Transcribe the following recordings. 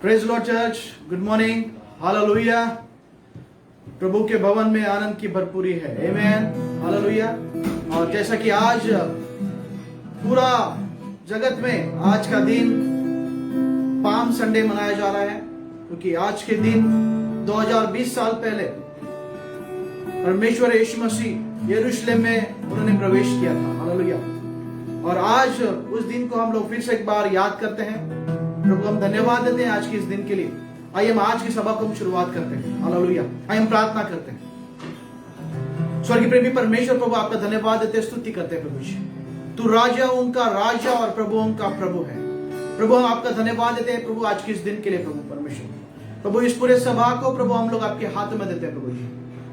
Praise Lord church, good morning, hallelujah. प्रभु के भवन में आनंद की भरपूरी है, आमेन, हालेलुया। और जैसा कि आज पूरा जगत में आज का दिन पाम संडे मनाया जा रहा है, क्योंकि आज के दिन 2020 साल पहले परमेश्वर यीशु मसीह यरूशलेम में उन्होंने प्रवेश किया था, हालेलुया। और आज उस दिन को हम लोग फिर से एक बार याद करते हैं। प्रभु हम धन्यवाद देते हैं आज के इस दिन के लिए। आइए हम आज की सभा को हम शुरुआत करते हैं, हालेलुया। आइए हम प्रार्थना करते हैं। स्वर्गीय प्रेमी परमेश्वर प्रभु, आपका धन्यवाद देते हैं, स्तुति करते हैं प्रभु जी। तू राजा उनका राजा और प्रभु उनका प्रभु है। प्रभु हम आपका धन्यवाद देते हैं प्रभु आज के इस दिन के लिए प्रभु परमेश्वर। प्रभु इस पूरे सभा को प्रभु हम लोग आपके हाथ में देते हैं प्रभु जी।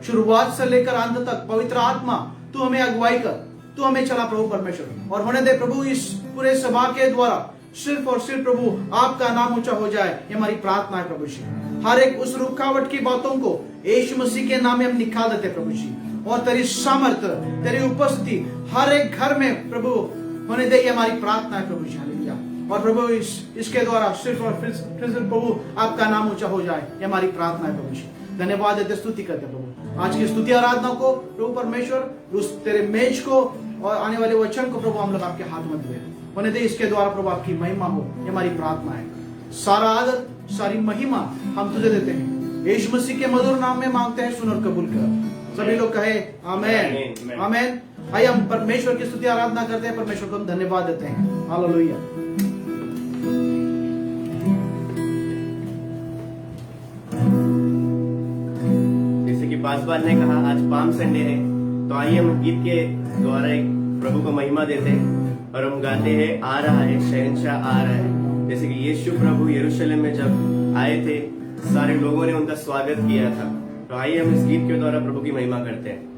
शुरुआत से लेकर अंत तक पवित्र आत्मा तू हमें अगुवाई कर, तू हमें चला प्रभु परमेश्वर। और होने दे प्रभु इस पूरे सभा के द्वारा सिर्फ और सिर्फ प्रभु आपका नाम ऊंचा हो जाए, ये हमारी प्रार्थना है प्रभु जी। हर एक उस रुकावट की बातों को यीशु मसीह के नाम में हम निकाल देते प्रभु जी। और तेरी सामर्थ, तेरी उपस्थिति हर एक घर में प्रभु होने दे, ये हमारी प्रार्थना है प्रभु जी, हालेलुया। और प्रभु इसके द्वारा सिर्फ और फिर प्रभु आपका नाम ऊंचा हो जाए, ये हमारी प्रार्थना है प्रभु जी। धन्यवाद देते, स्तुति करते प्रभु। आज की स्तुति आराधना को प्रभु परमेश्वर, उस तेरे मेज को और आने वाले वचन को प्रभु हम लोग आपके हाथ में दे होने दे, इसके द्वारा प्रभु आपकी महिमा हो, ये हमारी प्रार्थना है। सारा आदर, सारी महिमा हम तुझे देते हैं, यीशु मसीह के मधुर नाम में मांगते हैं, सुन और कबूल कर। सभी लोग कहे आमेन, आमेन। आइए हम परमेश्वर की स्तुति आराधना करते हैं, परमेश्वर को हम धन्यवाद देते हैं, हालेलुया। जैसे कि पासवान ने कहा आज पाम संडे है, तो आइए हम गीत के द्वारा एक प्रभु को महिमा देते हैं और हम गाते हैं आ रहा है शहंशाह आ रहा है। जैसे कि यीशु प्रभु यरूशलेम में जब आए थे, सारे लोगों ने उनका स्वागत किया था। तो आइए हम इस गीत के द्वारा प्रभु की महिमा करते हैं।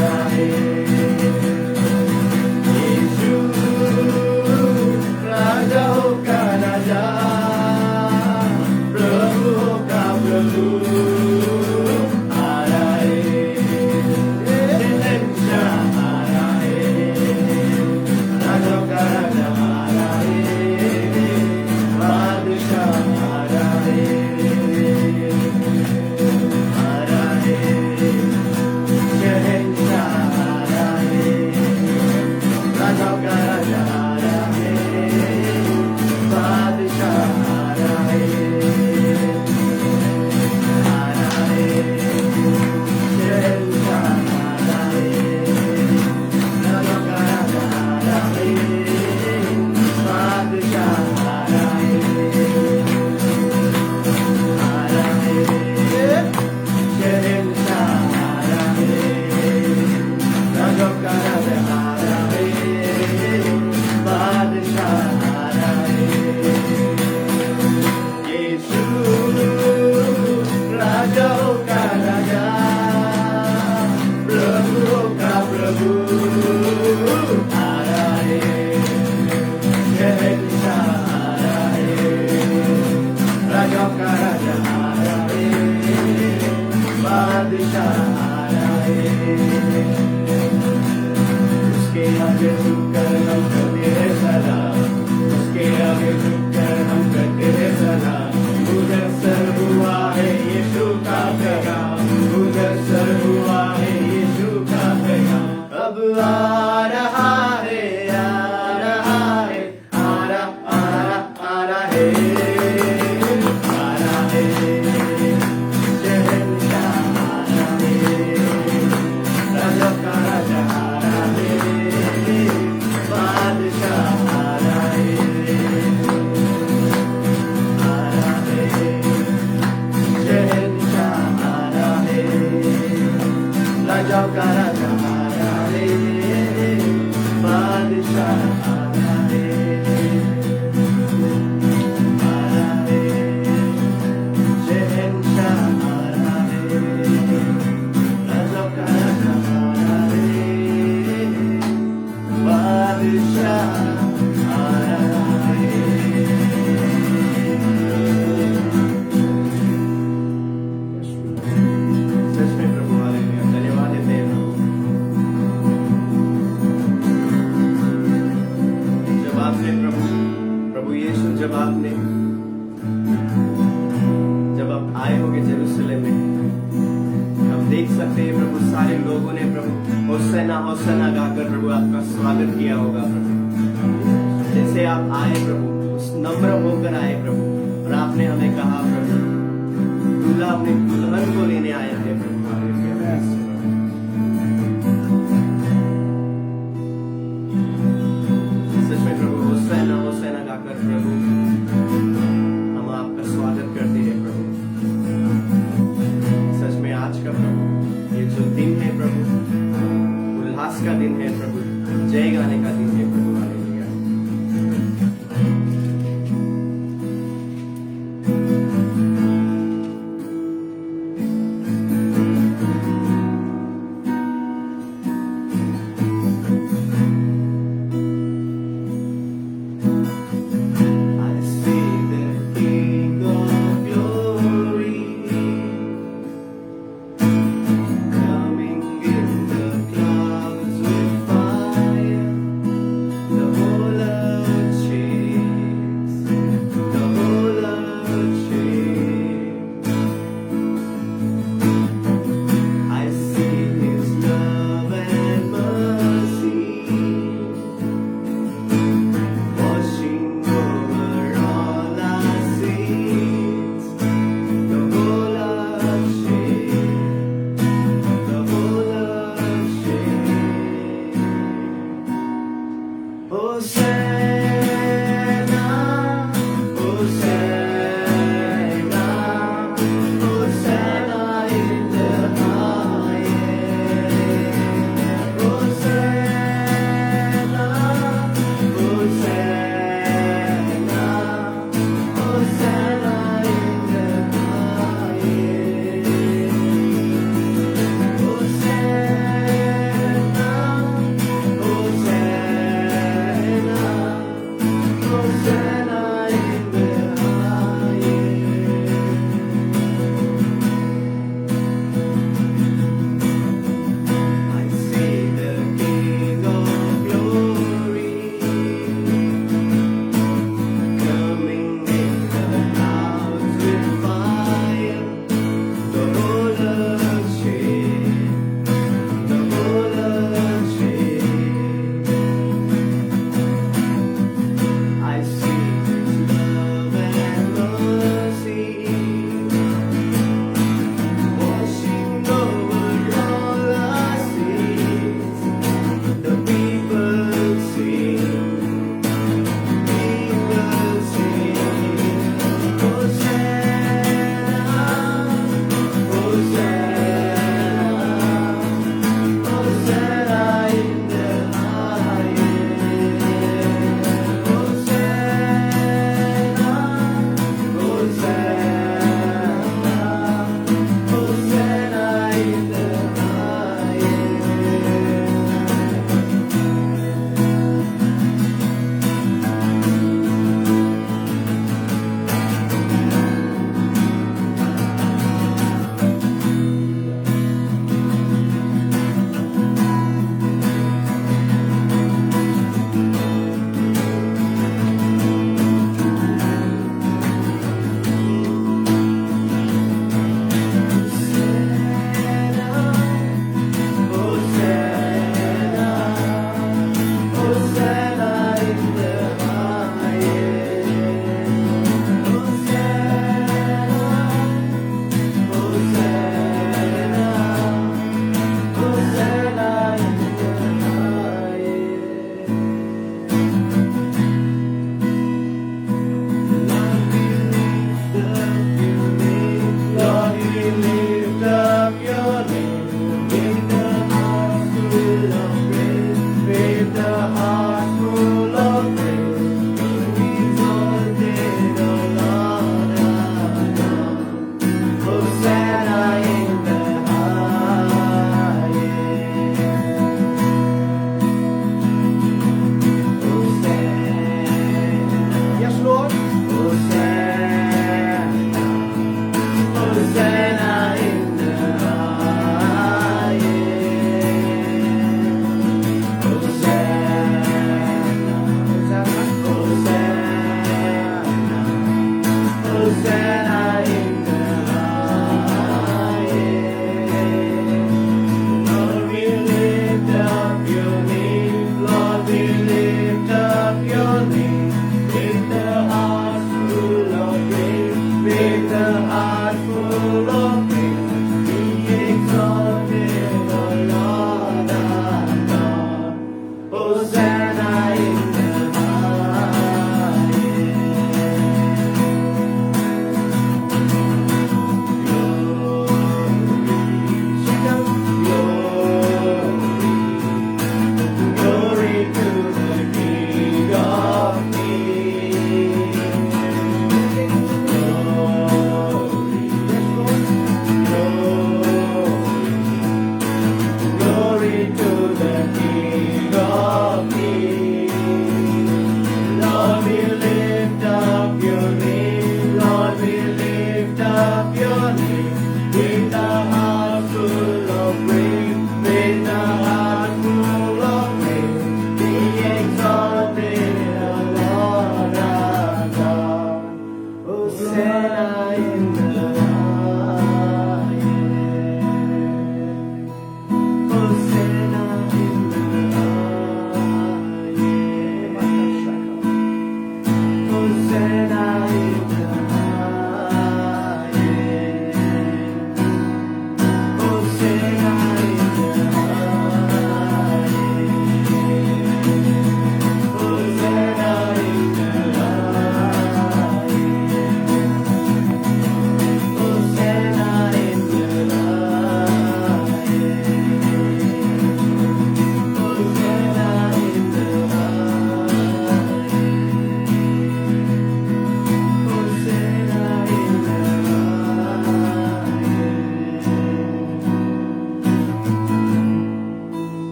है यीशु राजाओं का राजा प्रभुओं का प्रभु आ रहा है शहंशाह आ रहा है राजाओं का राजा आ रहा है बादशाह आ रहा है शहंशाह आ रहा है राजाओं का राजा आ रहा है बादशाह आ रहा है शहंशाह आ रहा है राजाओं का राजा आ रहा है बादशाह आ रहा है शहंशाह आ रहा है राजाओं का राजा आ रहा है बादशाह आ रहा है यीशु राजाओं का राजा प्रभुओं का प्रभु आ रहा है शहंशाह आ रहा है राजाओं का राजा आ रहा है बादशाह आ रहा है उसके आगे झुककर हम करते हैं सलाम उसके आगे झुककर हम करते हैं सलाम उधर सर हुआ है यीशु का पैगाम उधर सर हुआ है यीशु का पैगाम अब आ रहा है आ रहा है आ रहा है आ रहा है शहंशाह आ रहा है राजा का राजा आ रहा है बादशाह आ रहा है शहंशाह आ रहा है राजाओं का राजा आ रहा है बादशाह आ रहा है शहंशाह आ रहा है राजाओं का राजा आ रहा है बादशाह आ रहा है सच में प्रभु हालेलुया धन्यवाद देते हैं प्रभु जब आपने प्रभु यीशु जब आप आए होगे जेरूसलम में हम देख सकते हैं प्रभु सारे लोगों ने प्रभु होसन्ना होसन्ना गाकर प्रभु आपका स्वागत किया होगा प्रभु जैसे आप आए प्रभु उस नम्र होकर आए प्रभु और आपने हमें कहा प्रभु दूल्हा अपने दुल्हन को लेने आए थे प्रभु सच में प्रभु होसन्ना होसन्ना गाकर प्रभु हम आपका स्वागत करते हैं प्रभु सच में आज का प्रभु ये जो दिन है प्रभु उल्लास का दिन है प्रभु जय गाने का दिन है प्रभु hallelujah I see the King of Glory coming in the clouds with fire.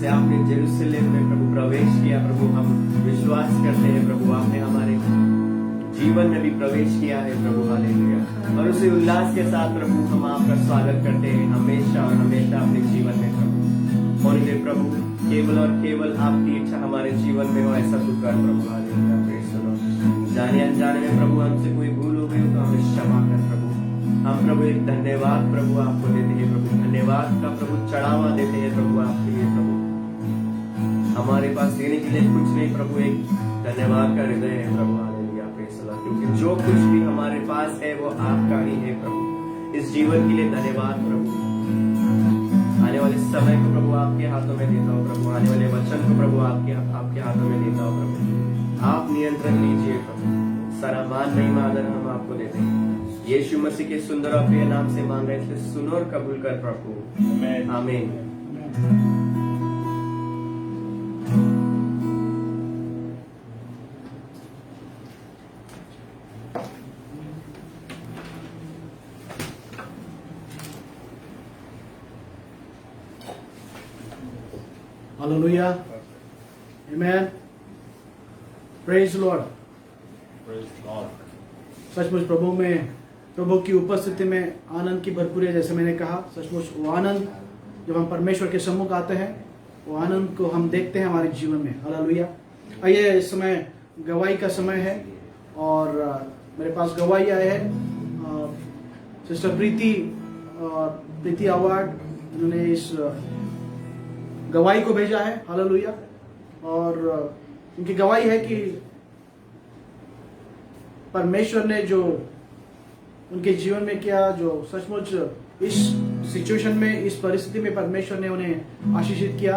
जैसे आपने जेरूसलेम में प्रभु प्रवेश किया, प्रभु हम विश्वास करते हैं प्रभु आपने हमारे जीवन में भी प्रवेश किया है प्रभु, हालेलुया। और उसी उल्लास के साथ प्रभु हम आपका स्वागत करते हैं हमेशा और हमेशा अपने जीवन में प्रभु। और ये प्रभु केवल और केवल आपकी इच्छा हमारे जीवन में हो, ऐसा तू कर प्रभु, हालेलुया। Praise the Lord. जाने अनजाने में प्रभु हमसे कोई भूल हो गई तो हमें क्षमा कर प्रभु। हम प्रभु एक धन्यवाद प्रभु आपको देते हैं प्रभु, धन्यवाद का प्रभु चढ़ावा देते हैं प्रभु आपके लिए प्रभु। हमारे पास देने के लिए कुछ नहीं प्रभु, एक धन्यवाद का हृदय है प्रभु, हालेलुया। Praise the Lord. क्योंकि जो कुछ भी हमारे पास है वो आपका ही है प्रभु। इस जीवन के लिए धन्यवाद प्रभु। आने वाले समय को प्रभु आपके हाथों में देता हूँ प्रभु, आने वाले वचन को प्रभु आपके हाथों में देता हूँ प्रभु। आप नियंत्रण लीजिए प्रभु, सारा मान महिमा आदर हम आपको देते हैं। यीशु मसीह के सुंदर और प्रिय नाम से मांग रहे थे, सुनो और कबूल कर प्रभु, आमीन। Hallelujah. Amen. Praise the Lord. सचमुच प्रभु की उपस्थिति में आनंद की भरपूरी है। जैसे मैंने कहा, सचमुच वो आनंद जब हम परमेश्वर के सम्मुख आते हैं, वो आनंद को हम देखते हैं हमारे जीवन में। हालेलुया। आइए, इस समय गवाही का समय है और मेरे पास गवाही आए हैं सिस्टर प्रीति अवार्ड, उन्होंने इस गवाही को भेजा है। हालेलुया। और उनकी गवाही है कि परमेश्वर ने जो उनके जीवन में किया, जो सचमुच इस सिचुएशन में, इस परिस्थिति में परमेश्वर ने उन्हें आशीषित किया।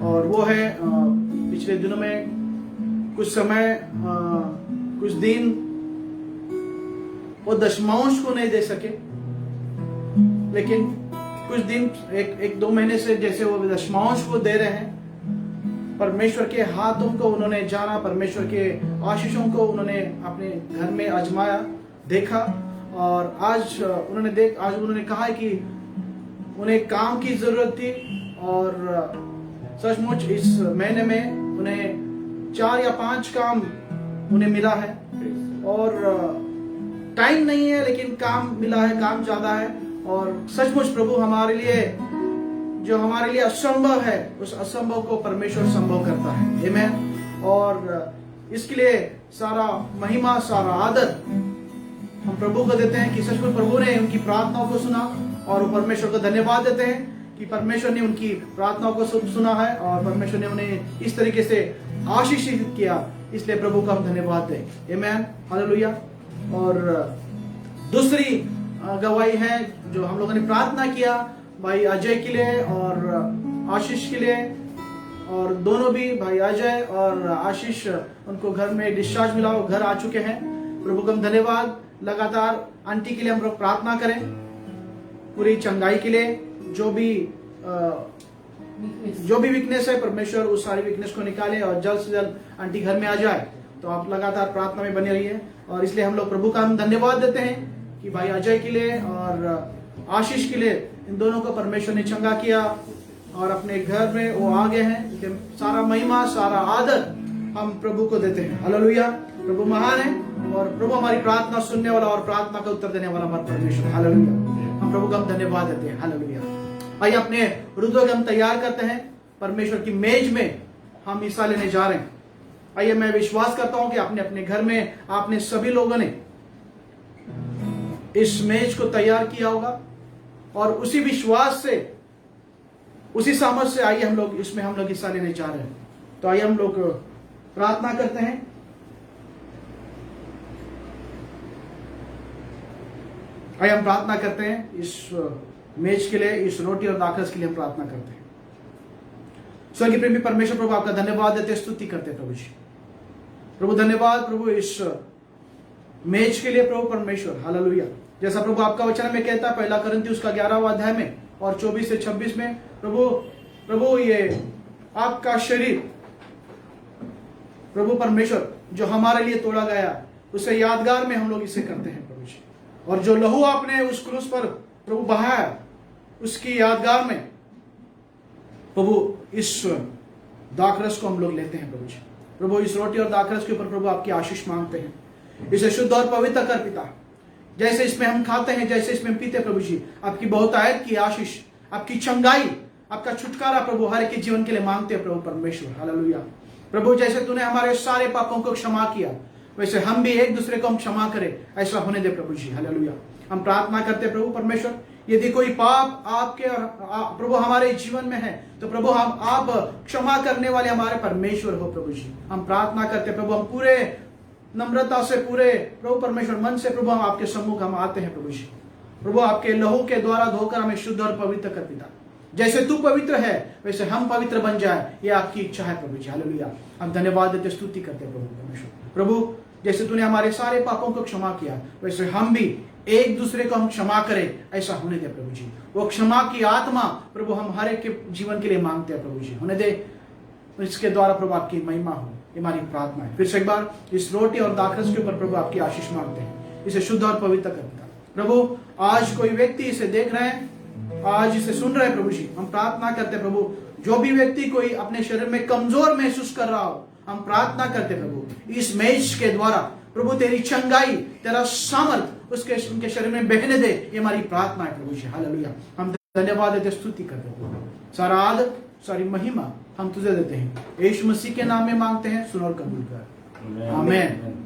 और वो है पिछले दिनों में कुछ समय कुछ दिन वो दशमांश को नहीं दे सके, लेकिन कुछ दिन एक दो महीने से जैसे वो दशमांश को दे रहे हैं। परमेश्वर के हाथों को उन्होंने जाना, परमेश्वर के आशीषों को उन्होंने अपने घर में आजमाया, देखा। और आज उन्होंने कहा है कि उन्हें काम की जरूरत थी और सचमुच इस महीने में उन्हें 4 या 5 काम उन्हें मिला है। और टाइम नहीं है लेकिन काम मिला है, काम ज्यादा है। और सचमुच प्रभु हमारे लिए, जो हमारे लिए असंभव है, उस असंभव को परमेश्वर संभव करता है। आमीन। और इसके लिए सारा महिमा, सारा आदर हम प्रभु को देते हैं कि सचमुच प्रभु ने उनकी प्रार्थनाओं को सुना। और परमेश्वर को धन्यवाद देते हैं कि परमेश्वर ने उनकी प्रार्थनाओं को सुना है और परमेश्वर ने उन्हें इस तरीके से आशीषित किया। इसलिए प्रभु का हम धन्यवाद दें। आमीन। हालेलुया। और दूसरी गवाही है जो हम लोगों ने प्रार्थना किया भाई अजय के लिए और आशीष के लिए। और दोनों भी, भाई अजय और आशीष, उनको घर में डिस्चार्ज मिला, वो घर आ चुके हैं। प्रभु का धन्यवाद। लगातार आंटी के लिए हम लोग प्रार्थना करें, पूरी चंगाई के लिए। जो भी वीकनेस है, परमेश्वर उस सारी वीकनेस को निकाले और जल्द से जल्द आंटी घर में आ जाए। तो आप लगातार प्रार्थना में बने रहिए। और इसलिए हम लोग प्रभु का हम धन्यवाद देते हैं कि भाई अजय के लिए और आशीष के लिए, इन दोनों को परमेश्वर ने चंगा किया और अपने घर में वो आ गए हैं। सारा महिमा, सारा आदर हम प्रभु को देते हैं। हालेलुया। प्रभु महान है और प्रभु हमारी प्रार्थना सुनने वाला और प्रार्थना का उत्तर देने वाला हमारा परमेश्वर। हालेलुया। हम प्रभु का हम धन्यवाद देते हैं। हालेलुया। आइए अपने हृदय को हम तैयार करते हैं, परमेश्वर की मेज में हम हिस्सा लेने जा रहे हैं। आइए, मैं विश्वास करता हूं कि अपने अपने घर में आपने सभी लोगों ने इस मेज को तैयार किया होगा और उसी विश्वास से, उसी सामर्थ से आइए हम लोग इसमें हिस्सा लेने जा रहे हैं। तो आइए हम लोग प्रार्थना करते हैं। आइए हम प्रार्थना करते हैं इस मेज के लिए, इस रोटी और दाखरस के लिए हम प्रार्थना करते हैं। स्वर्गीय प्रेमी परमेश्वर प्रभु, आपका धन्यवाद देते, स्तुति करते हैं प्रभु जी। प्रभु धन्यवाद प्रभु इस मेज के लिए प्रभु परमेश्वर। हालेलुया। जैसा प्रभु आपका वचन में कहता है 1 कुरिन्थियों उसका 11वां अध्याय में और 24 से 26 में, प्रभु ये आपका शरीर प्रभु परमेश्वर जो हमारे लिए तोड़ा गया, उसे यादगार में हम लोग इसे करते हैं प्रभु जी। और जो लहू आपने उस क्रूस पर प्रभु बहाया, उसकी यादगार में प्रभु इस दाखरस को हम लोग लेते हैं प्रभु जी। प्रभु इस रोटी और दाखरस के ऊपर प्रभु आपकी आशीष मांगते हैं। इसे शुद्ध और पवित्र कर पिता, जैसे इसमें हम खाते हैं, जैसे इसमें हम पीते हैं प्रभु जी, आपकी बहुतायत की आशीष, आपकी चंगाई, आपका छुटकारा प्रभु हर एक के जीवन के लिए मांगते हैं प्रभु परमेश्वर। हालेलुया। प्रभु जैसे तूने हमारे सारे पापों को क्षमा किया, वैसे हम भी एक दूसरे को हम क्षमा करें, ऐसा होने दे प्रभु जी। हालेलुया। हम प्रार्थना करते प्रभु परमेश्वर, यदि कोई पाप आपके और प्रभु हमारे जीवन में है तो प्रभु हम आप क्षमा करने वाले हमारे परमेश्वर हो प्रभु जी। हम प्रार्थना करते प्रभु, हम पूरे नम्रता से, पूरे प्रभु परमेश्वर मन से प्रभु हम आपके सम्मुख हम आते हैं प्रभु जी। प्रभु आपके लहू के द्वारा धोकर हमें शुद्ध और पवित्र कर पिता, जैसे तू पवित्र है वैसे हम पवित्र बन जाए, ये आपकी इच्छा है प्रभु जी। हालेलुया। हम धन्यवाद देते, स्तुति करते प्रभु परमेश्वर। प्रभु जैसे तूने हमारे सारे पापों को क्षमा किया, वैसे हम भी एक दूसरे को हम क्षमा करें, ऐसा होने दे प्रभु जी। वो क्षमा की आत्मा प्रभु हम हर एक के जीवन के लिए मांगते हैं प्रभु जी, होने दे। इसके द्वारा प्रभु आपकी महिमा हो, ये हमारी प्रार्थना है। फिर से एक बार इस रोटी और दाखरस के ऊपर प्रभु आपकी आशीष मांगते हैं, इसे शुद्ध और पवित्र करता। प्रभु आज कोई व्यक्ति इसे देख रहे हैं, आज इसे सुन रहे हैं प्रभु जी, हम प्रार्थना करते प्रभु, जो भी व्यक्ति कोई अपने शरीर में कमजोर महसूस कर रहा हो, हम प्रार्थना करते प्रभु इस मैच के द्वारा प्रभु तेरी चंगाई, तेरा सामर्थ उसके उनके शरीर में बहने दे, ये हमारी प्रार्थना है प्रभु जी। हालेलुया। हम धन्यवाद देते, स्तुति करते प्रभु, सारा आदर सारी महिमा हम तुझे देते हैं, यीशु मसीह के नाम में मांगते हैं, सुन और कबूल कर। आमीन।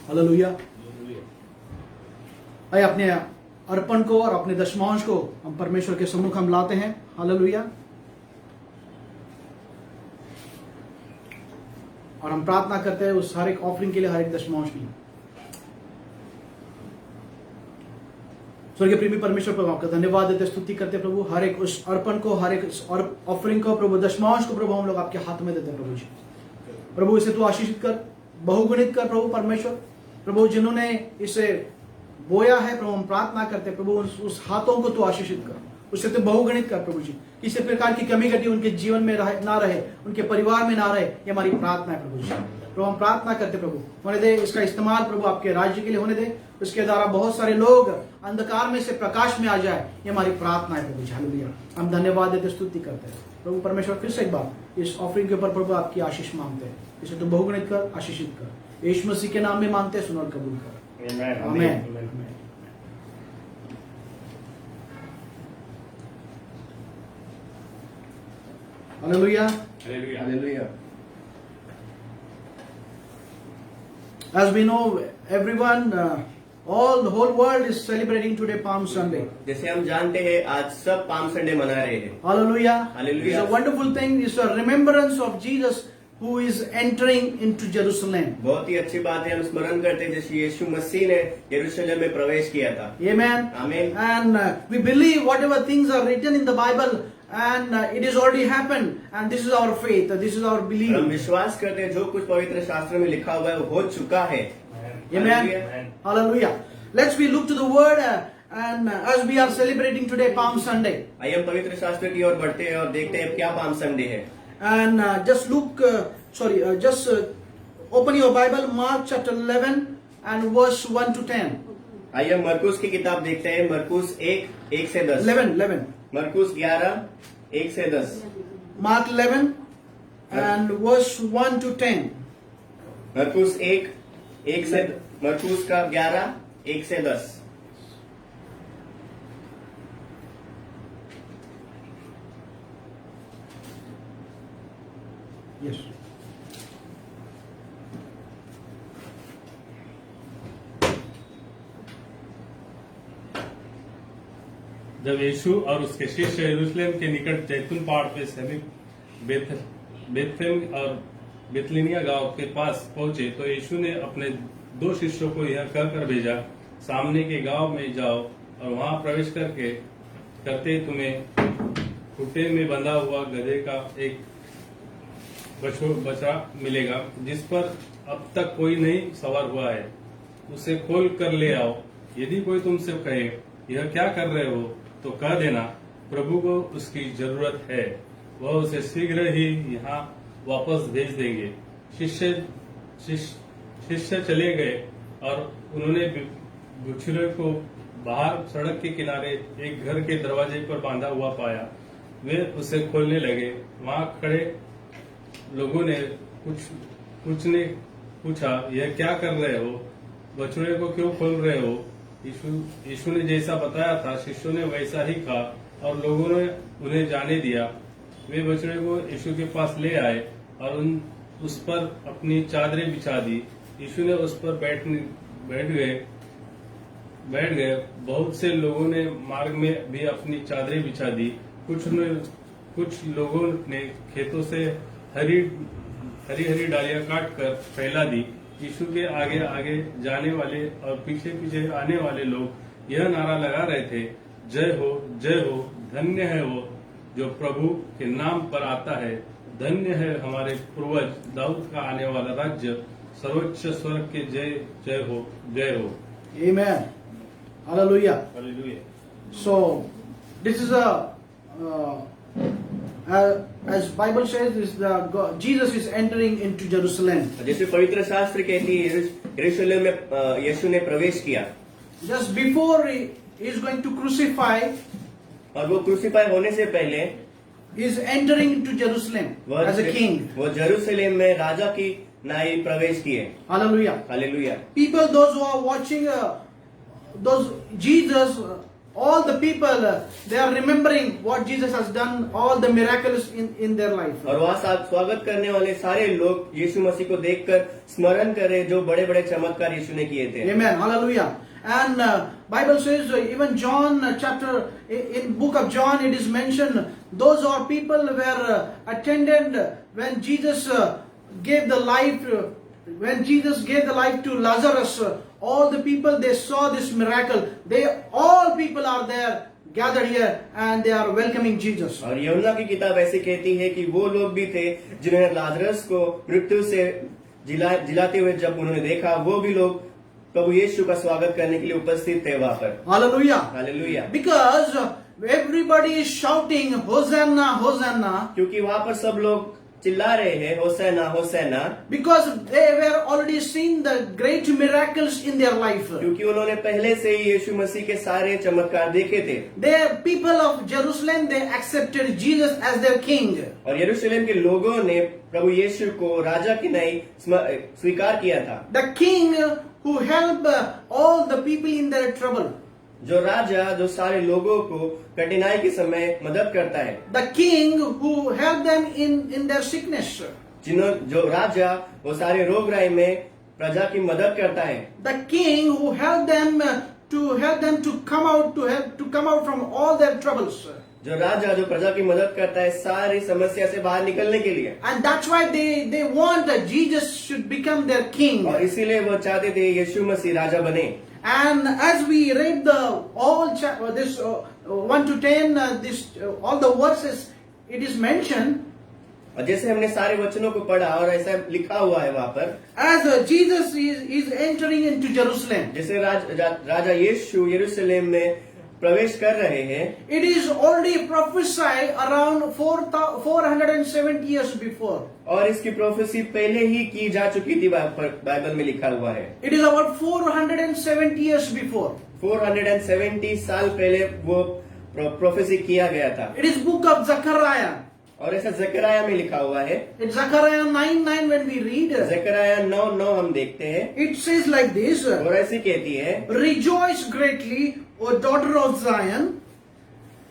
हालेलुया। आइए अपने अर्पण को और अपने दशमांश को हम परमेश्वर के सम्मुख हम लाते हैं। हालेलुया। और हम प्रार्थना करते हैं उस हर एक ऑफरिंग के लिए, हर एक दशमांश के लिए। स्वर्गीय प्रेमी परमेश्वर प्रभु आपका धन्यवाद देते, स्तुति करते प्रभु, हर एक उस अर्पण को, हर एक और ऑफरिंग को प्रभु, दशमांश को प्रभु हम लोग आपके हाथ में देते हैं प्रभु जी। प्रभु इसे तू आशीषित कर, बहुगुणित कर प्रभु परमेश्वर। प्रभु जिन्होंने इसे बोया है प्रभु, हम प्रार्थना करते प्रभु उस हाथों को तू आशीषित कर, उसे तो बहुगुणित कर प्रभु जी। किसी प्रकार की कमी घटी उनके जीवन में ना रहे, उनके परिवार में ना रहे, ये हमारी प्रार्थना है प्रभु जी। प्रभु हम प्रार्थना करते प्रभु, होने दे इसका इस्तेमाल प्रभु आपके राज्य के लिए होने दे, उसके द्वारा बहुत सारे लोग अंधकार में से प्रकाश में आ जाए, ये हमारी प्रार्थना है प्रभु जी। हालेलुया। हम धन्यवाद देते, स्तुति करते हैं प्रभु परमेश्वर। फिर से एक बार इस ऑफरिंग के ऊपर प्रभु आपकी आशीष मांगते हैं, इसे तो बहुगुणित कर, आशीषित कर, यीशु मसीह के नाम में मांगते हैं, सुन और कबूल कर। आमीन। Hallelujah. Hallelujah. Hallelujah. As we know, everyone, the whole world is celebrating today Palm Sunday. जैसे हम जानते हैं आज सब पाम संडे मना रहे हैं। Hallelujah. Hallelujah. It's a wonderful thing. It's a remembrance of Jesus who is entering into Jerusalem. बहुत ही अच्छी बात है, हम स्मरण करते हैं जैसे यीशु मसीह ने यरूशलेम में प्रवेश किया था। Amen. Amen. And we believe whatever things are written in the Bible, and it is already happened, and this is our faith, this is our belief. हम विश्वास करते हैं जो कुछ पवित्र शास्त्र में लिखा हुआ है वो हो चुका है। Amen. Hallelujah. Let's we look to the word and as we are celebrating today Palm Sunday. आइए हम पवित्र शास्त्र की ओर बढ़ते हैं और देखते हैं क्या पाम संडे है। And just look, just open your Bible, Mark chapter 11 and verse 1 to 10. आइए हम मरकुस की किताब देखते हैं, मरकुस 1 से 10। 11. मरकुस 11 1 से 10। Mark 11 and verse 1 to 10. मरकुस 1 1 से मरकुस का 11, 1 से 10। यस। जब यीशु और उसके शिष्य यरूशलेम के निकट जैतून पहाड़ पे समीप बेथलेम और बेतलिनिया गांव के पास पहुंचे तो यीशु ने अपने 2 शिष्यों को यह कहकर भेजा, सामने के गांव में जाओ और वहां प्रवेश करते तुम्हें खूंटे में बंधा हुआ गधे का एक बछड़ा मिलेगा जिस पर अब तक कोई नहीं सवार हुआ है, उसे खोल कर ले आओ। यदि कोई तुमसे कहे यह क्या कर रहे हो तो कह देना प्रभु को उसकी जरूरत है, वह उसे शीघ्र ही यहाँ वापस भेज देंगे। शिष्य चले गए और उन्होंने बछड़े को बाहर सड़क के किनारे एक घर के दरवाजे पर बांधा हुआ पाया। वे उसे खोलने लगे। वहां खड़े लोगों ने कुछ ने पूछा, यह क्या कर रहे हो, बछड़े को क्यों खोल रहे हो? यीशु ने जैसा बताया था शिष्यों ने वैसा ही कहा और लोगों ने उन्हें जाने दिया। वे बछड़े को यीशु के पास ले आए और उस पर अपनी चादरें बिछा दी। यीशु ने उस पर बैठ गए। बहुत से लोगों ने मार्ग में भी अपनी चादरें बिछा दी। कुछ लोगों ने खेतों से हरी डालियां काट कर फैला दी। यीशु के आगे आगे जाने वाले और पीछे पीछे आने वाले लोग यह नारा लगा रहे थे, जय हो, धन्य है वो जो प्रभु के नाम पर आता है, धन्य है हमारे पूर्वज दाऊद का आने वाला राज्य, सर्वोच्च स्वर्ग के जय हो। Amen. Hallelujah. Hallelujah. So this is as Bible says, Jesus is entering into Jerusalem. जैसे पवित्र शास्त्र कहती है यरूशलेम में यीशु ने प्रवेश किया। Just before he is going to crucify, और वो क्रूसीफाई होने से पहले he is entering into Jerusalem as a king. वो यरूशलेम में राजा की नाई प्रवेश किए। Hallelujah. Hallelujah. People, those who are watching those Jesus, all the people, they are remembering what Jesus has done, all the miracles in their life. और वहाँ स्वागत करने वाले सारे लोग यीशु मसीह को देखकर स्मरण करे जो बड़े बड़े चमत्कार यीशु ने किए थे। Amen. Hallelujah. And Bible says even John chapter in book of John it is mentioned those are people were attended when Jesus gave the life to Lazarus. All the people they saw this miracle. All people are there gathered here and they are welcoming Jesus. और यूहन्ना की किताब ऐसे कहती है कि वो लोग भी थे जिन्होंने लाजरस को मृत्यु से जिलाते हुए जब उन्होंने देखा, वो भी लोग प्रभु यीशु का स्वागत करने के लिए उपस्थित थे वहाँ पर। Hallelujah. Hallelujah. Because everybody is shouting Hosanna, Hosanna. क्योंकि वहाँ पर सब लोग चिल्ला रहे हैं होसैना होसैना, Because they were already seen the great miracles in their life. क्योंकि उन्होंने पहले से ही यीशु मसीह के सारे चमत्कार देखे थे। The people of Jerusalem, they accepted Jesus as their king. और यरूशलेम के लोगों ने प्रभु यीशु को राजा की नहीं स्वीकार किया था। The king who helped all the people in their trouble. जो राजा जो सारे लोगों को कठिनाई के समय मदद करता है। The king who helped them in their sickness. जो राजा वो सारे रोगराई में प्रजा की मदद करता है। The king who helped them to come out from all their troubles. जो राजा जो प्रजा की मदद करता है सारी समस्या से बाहर निकलने के लिए। And that's why they want that Jesus should become their king. और इसीलिए वो चाहते थे यीशु मसीह राजा बने। And as we read this 1 to 10, all the verses, it is mentioned. और जैसे हमने सारे वचनों को पढ़ा और ऐसा लिखा हुआ है वहाँ पर, As Jesus is entering into Jerusalem. जैसे राजा यीशु यरूशलेम में प्रवेश कर रहे हैं। It is already prophesied around 470 years before. और इसकी प्रोफेसी पहले ही की जा चुकी थी, बाइबल में लिखा हुआ है। It is about 470 years before. 470 साल पहले वो प्रोफेसी किया गया था। It is book of Zechariah. और ऐसा जकराया में लिखा हुआ है। In Zechariah 9:9 when we read, जकराया 9:9 हम देखते हैं it says like this, और ऐसी कहती है, Rejoice greatly, O daughter of Zion.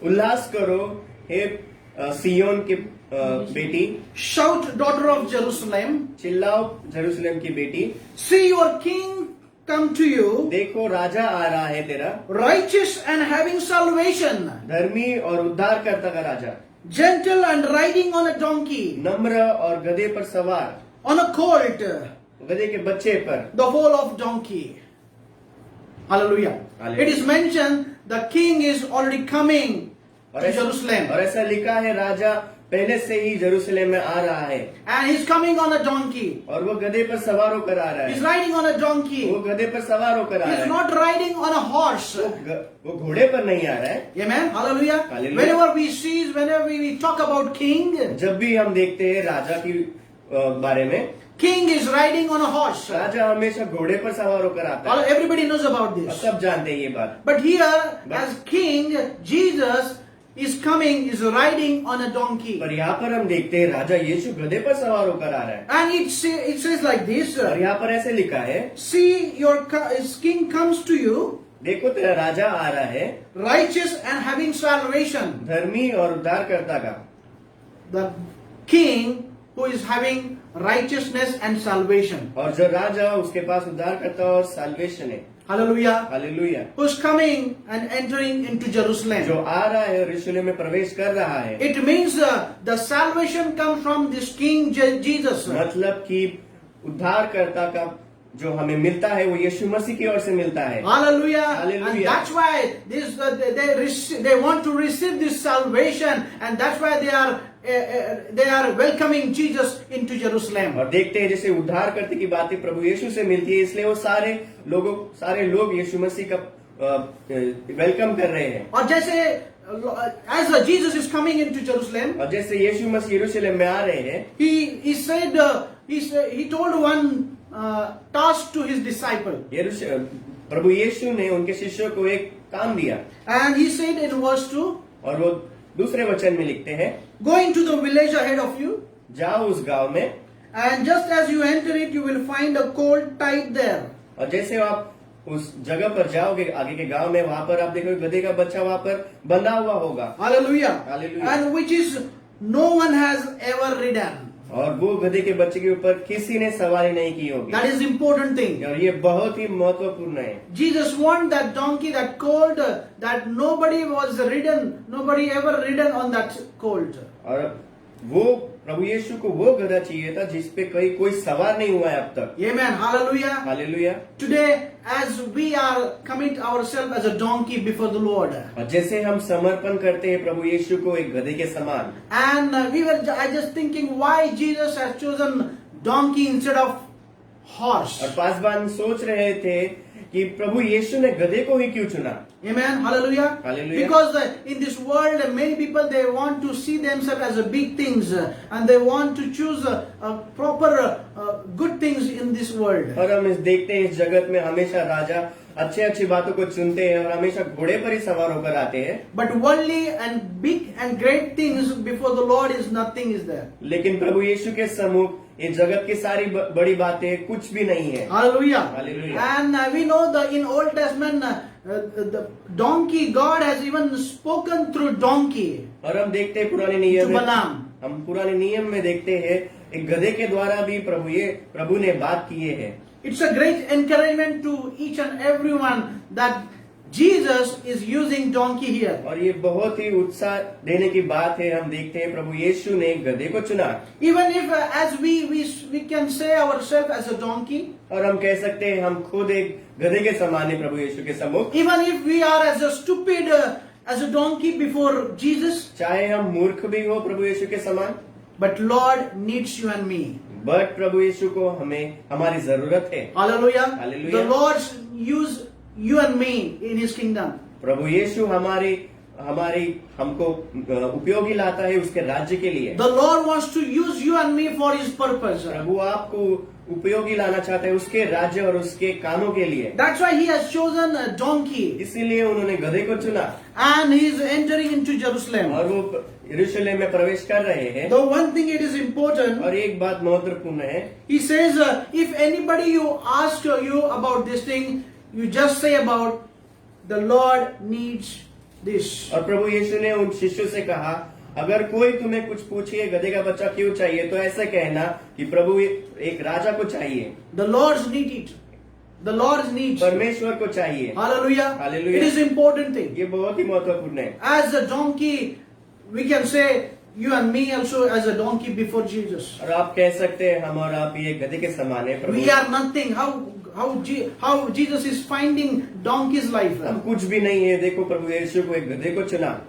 उल्लास करो हे सियोन की बेटी, Shout, daughter of Jerusalem. चिल्लाओ जेरूशलेम की बेटी, See your king come to you, देखो राजा आ रहा है तेरा, righteous and having salvation, धर्मी और उद्धार करता का राजा, gentle and riding on a donkey, नम्र और गधे पर सवार, on a colt, गधे के बच्चे पर। the foal of donkey. Hallelujah. Hallelujah. It is mentioned the king is already coming और to ऐसा, Jerusalem. और ऐसा लिखा है राजा पहले से ही जेरूशलेम में आ रहा है, And he's coming on a donkey. और वो गधे पर सवार होकर आ रहा He's है। Reading on a donkey. वो गधे पर सवार होकर आ He's रहा है, not riding on a horse. वो घोड़े पर नहीं आ रहा है। Amen. Hallelujah. Hallelujah. Whenever we talk about king, जब भी हम देखते हैं राजा की बारे में, king is riding on a horse. राजा हमेशा घोड़े पर सवार होकर आता है। Everybody knows about और this. सब जानते हैं ये बात। But here, as king, Jesus is coming, is riding on a donkey. पर यहाँ पर हम देखते हैं राजा यीशु गधे पर सवार होकर आ रहा है, And it says like this, और यहाँ पर ऐसे लिखा है, see his king comes to you, देखो तेरा राजा आ रहा है, righteous and having salvation. धर्मी और उद्धारकर्ता का। The king who is having righteousness and salvation. और जो राजा उसके पास उद्धारकर्ता और साल्वेशन है। Hallelujah. Hallelujah. Who's coming and entering into जो Jerusalem. आ रहा है और यरूशलेम में प्रवेश कर रहा है, It means the salvation comes from this King Jesus. मतलब कि उद्धारकर्ता का जो हमें मिलता है वो यीशु मसीह की ओर से मिलता है। Hallelujah. Hallelujah. And that's why they want to receive this salvation, and that's why they are welcoming Jesus into Jerusalem. और देखते हैं जैसे उद्धारकर्ता की बातें प्रभु यीशु से मिलती है, इसलिए वो सारे लोग यीशु मसीह का वेलकम कर रहे हैं। और जैसे as Jesus is coming into Jerusalem, और जैसे यीशु मसीह यरूशलेम में आ रहे हैं, he told one task to his disciple, प्रभु यीशु ने उनके शिष्यों को एक काम दिया, and he said in verse 2, और वो दूसरे वचन में लिखते हैं, go into the village ahead of you, जाओ उस गांव में, and just as you enter it, you will find a colt tied there. और जैसे आप उस जगह पर जाओगे आगे के गांव में, वहां पर आप देखोगे गधे का बच्चा वहां पर बंधा हुआ होगा। Hallelujah. Hallelujah. And which is no one has ever ridden. और वो गधे के बच्चे के ऊपर किसी ने सवारी नहीं की होगी। That is important thing. और ये बहुत ही महत्वपूर्ण है। Jesus want that donkey, that colt, that nobody ever ridden on that colt. और वो प्रभु यीशु को वो गधा चाहिए था जिसपे कोई सवार नहीं हुआ है अब तक। Amen. Hallelujah. Hallelujah. Today, as we are commit ourselves as a donkey before the Lord, और जैसे हम समर्पण करते हैं प्रभु यीशु को एक गधे के समान, and I just thinking why Jesus has chosen donkey instead of horse. और पासवान सोच रहे थे कि प्रभु यीशु ने गधे को ही क्यों चुना। Amen. Hallelujah. Hallelujah. Because in this world, many people, they want to see themselves as a big things, and they want to choose proper good things in this world. और हम देखते हैं इस जगत में हमेशा राजा अच्छी बातों को चुनते हैं और हमेशा घोड़े पर ही सवार होकर आते हैं। But worldly and big and great things before the Lord is nothing is there. लेकिन प्रभु यीशु के सम्मुख ये जगत की सारी बड़ी बातें कुछ भी नहीं है। Hallelujah. Hallelujah. And we know that in Old Testament, the donkey, God has even spoken through donkey और हम देखते हैं to Balaam. हम पुराने नियम में देखते हैं एक गधे के द्वारा भी प्रभु ने बात किए हैं। It's a great encouragement to each and everyone that Jesus is using donkey here. और ये बहुत ही उत्साह देने की बात है। हम देखते हैं प्रभु यीशु ने गधे को चुना। Even if as we can say ourselves as a donkey, और हम कह सकते हैं हम खुद एक गधे के समान है प्रभु यीशु के सम्मुख। even if we are as a stupid as a donkey before Jesus, चाहे हम मूर्ख भी हो प्रभु यीशु के समान, but Lord needs you and me. But प्रभु यीशु को हमारी जरूरत है। Hallelujah. Hallelujah. The Lord use you and me in His kingdom. प्रभु यीशु हमारी हमको उपयोगी लाता है उसके राज्य के लिए। The Lord wants to use you and me for His purpose. प्रभु आपको उपयोगी लाना चाहते हैं उसके राज्य और उसके कामों के लिए। That's why He has chosen a donkey इसीलिए उन्होंने गधे को चुना and He is entering into Jerusalem. और वो यरूशलेम में प्रवेश कर रहे हैं। The one thing it is important, और एक बात महत्वपूर्ण है, He says, if anybody you ask you about this thing, you just say about the Lord needs this. और प्रभु यीशु ने उन शिष्यों से कहा, अगर कोई तुम्हें कुछ पूछे गधे का बच्चा क्यों चाहिए, तो ऐसा कहना कि प्रभु एक राजा को चाहिए। The Lord's need it. The Lord's needs. परमेश्वर को चाहिए। Hallelujah. Hallelujah. It is important thing. ये बहुत ही महत्वपूर्ण है। As a donkey, we can say you and me also as a donkey before Jesus. और आप कह सकते हैं हम और आप ये गधे के समान है प्रभु। We are nothing. How Jesus is finding donkey's life. हम कुछ भी नहीं है। देखो प्रभु यीशु को एक गधे को चुना।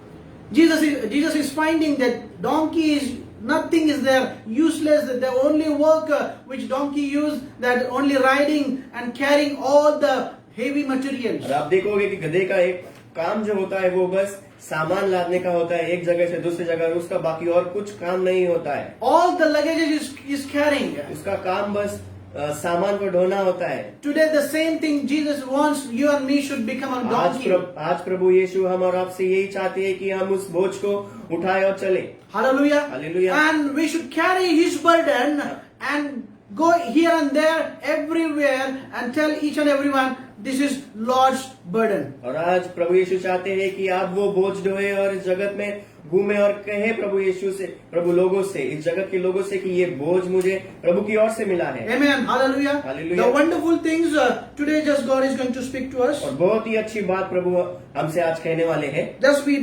Jesus is finding that donkey is nothing, is there, useless. The only work which donkey use, that only riding and carrying all the heavy materials. और आप देखोगे कि गधे का एक काम जो होता है वो बस सामान लादने का होता है एक जगह से दूसरी जगह, उसका बाकी और कुछ काम नहीं होता है। All the luggage is carrying. उसका काम बस सामान को ढोना होता है। Today the same thing Jesus wants you and me should become a donkey. आज प्रभु यीशु हम और आपसे यही चाहते हैं कि हम उस बोझ को उठाए और चले। Hallelujah. Hallelujah. And we should carry His burden and go here and there everywhere and tell each and everyone this is Lord's burden. और आज प्रभु यीशु चाहते हैं कि आप वो बोझ ढोए और इस जगत में घूमे और कहे प्रभु यीशु से, प्रभु लोगों से, इस जगत के लोगों से कि ये बोझ मुझे प्रभु की ओर से मिला है। Amen. Hallelujah. Hallelujah. The wonderful things today just God is going to speak to us. और बहुत ही अच्छी बात प्रभु हमसे आज कहने वाले हैं। Just we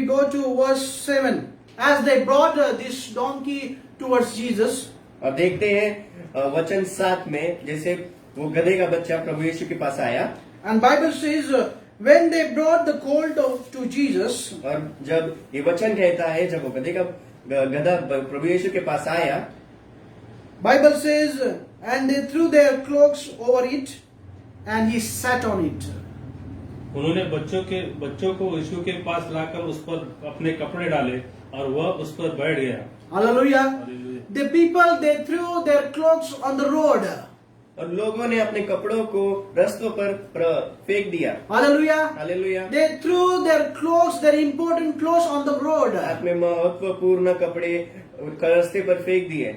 go to verse 7. As they brought this donkey towards Jesus. और देखते हैं वचन 7 में, जैसे वो गधे का बच्चा प्रभु यीशु के पास आया। And Bible says when they brought the colt to Jesus. और जब ये वचन कहता है जब वो गधे का गधा प्रभु यीशु के पास आया, Bible says and they threw their cloaks over it and he sat on it. उन्होंने बच्चों को यीशु के पास लाकर उस पर अपने कपड़े डाले और वह उस पर बैठ गया। Hallelujah. Hallelujah. The people, they threw their cloaks on the road. और लोगों ने अपने कपड़ों को रास्तों पर फेंक दिया। Hallelujah. Hallelujah. They threw their clothes, their important clothes on the road. अपने महत्वपूर्ण कपड़े रास्ते पर फेंक दिए।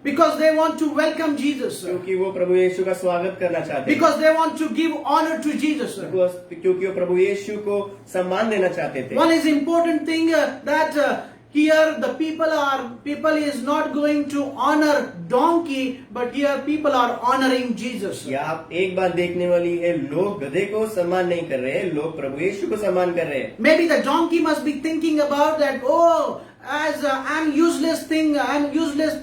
Because they want to welcome Jesus. क्योंकि वो प्रभु यीशु का स्वागत करना चाहते हैं। Because they want to give honor to Jesus. क्योंकि वो प्रभु यीशु को सम्मान देना चाहते थे। One is important thing that here the people is not going to honor donkey, but here people are honoring Jesus. या आप एक बात देखने वाली है, लोग गधे को सम्मान नहीं कर रहे हैं, लोग प्रभु यीशु को सम्मान कर रहे हैं। Maybe the donkey must be thinking about that. Oh, as I'm useless thing, I'm useless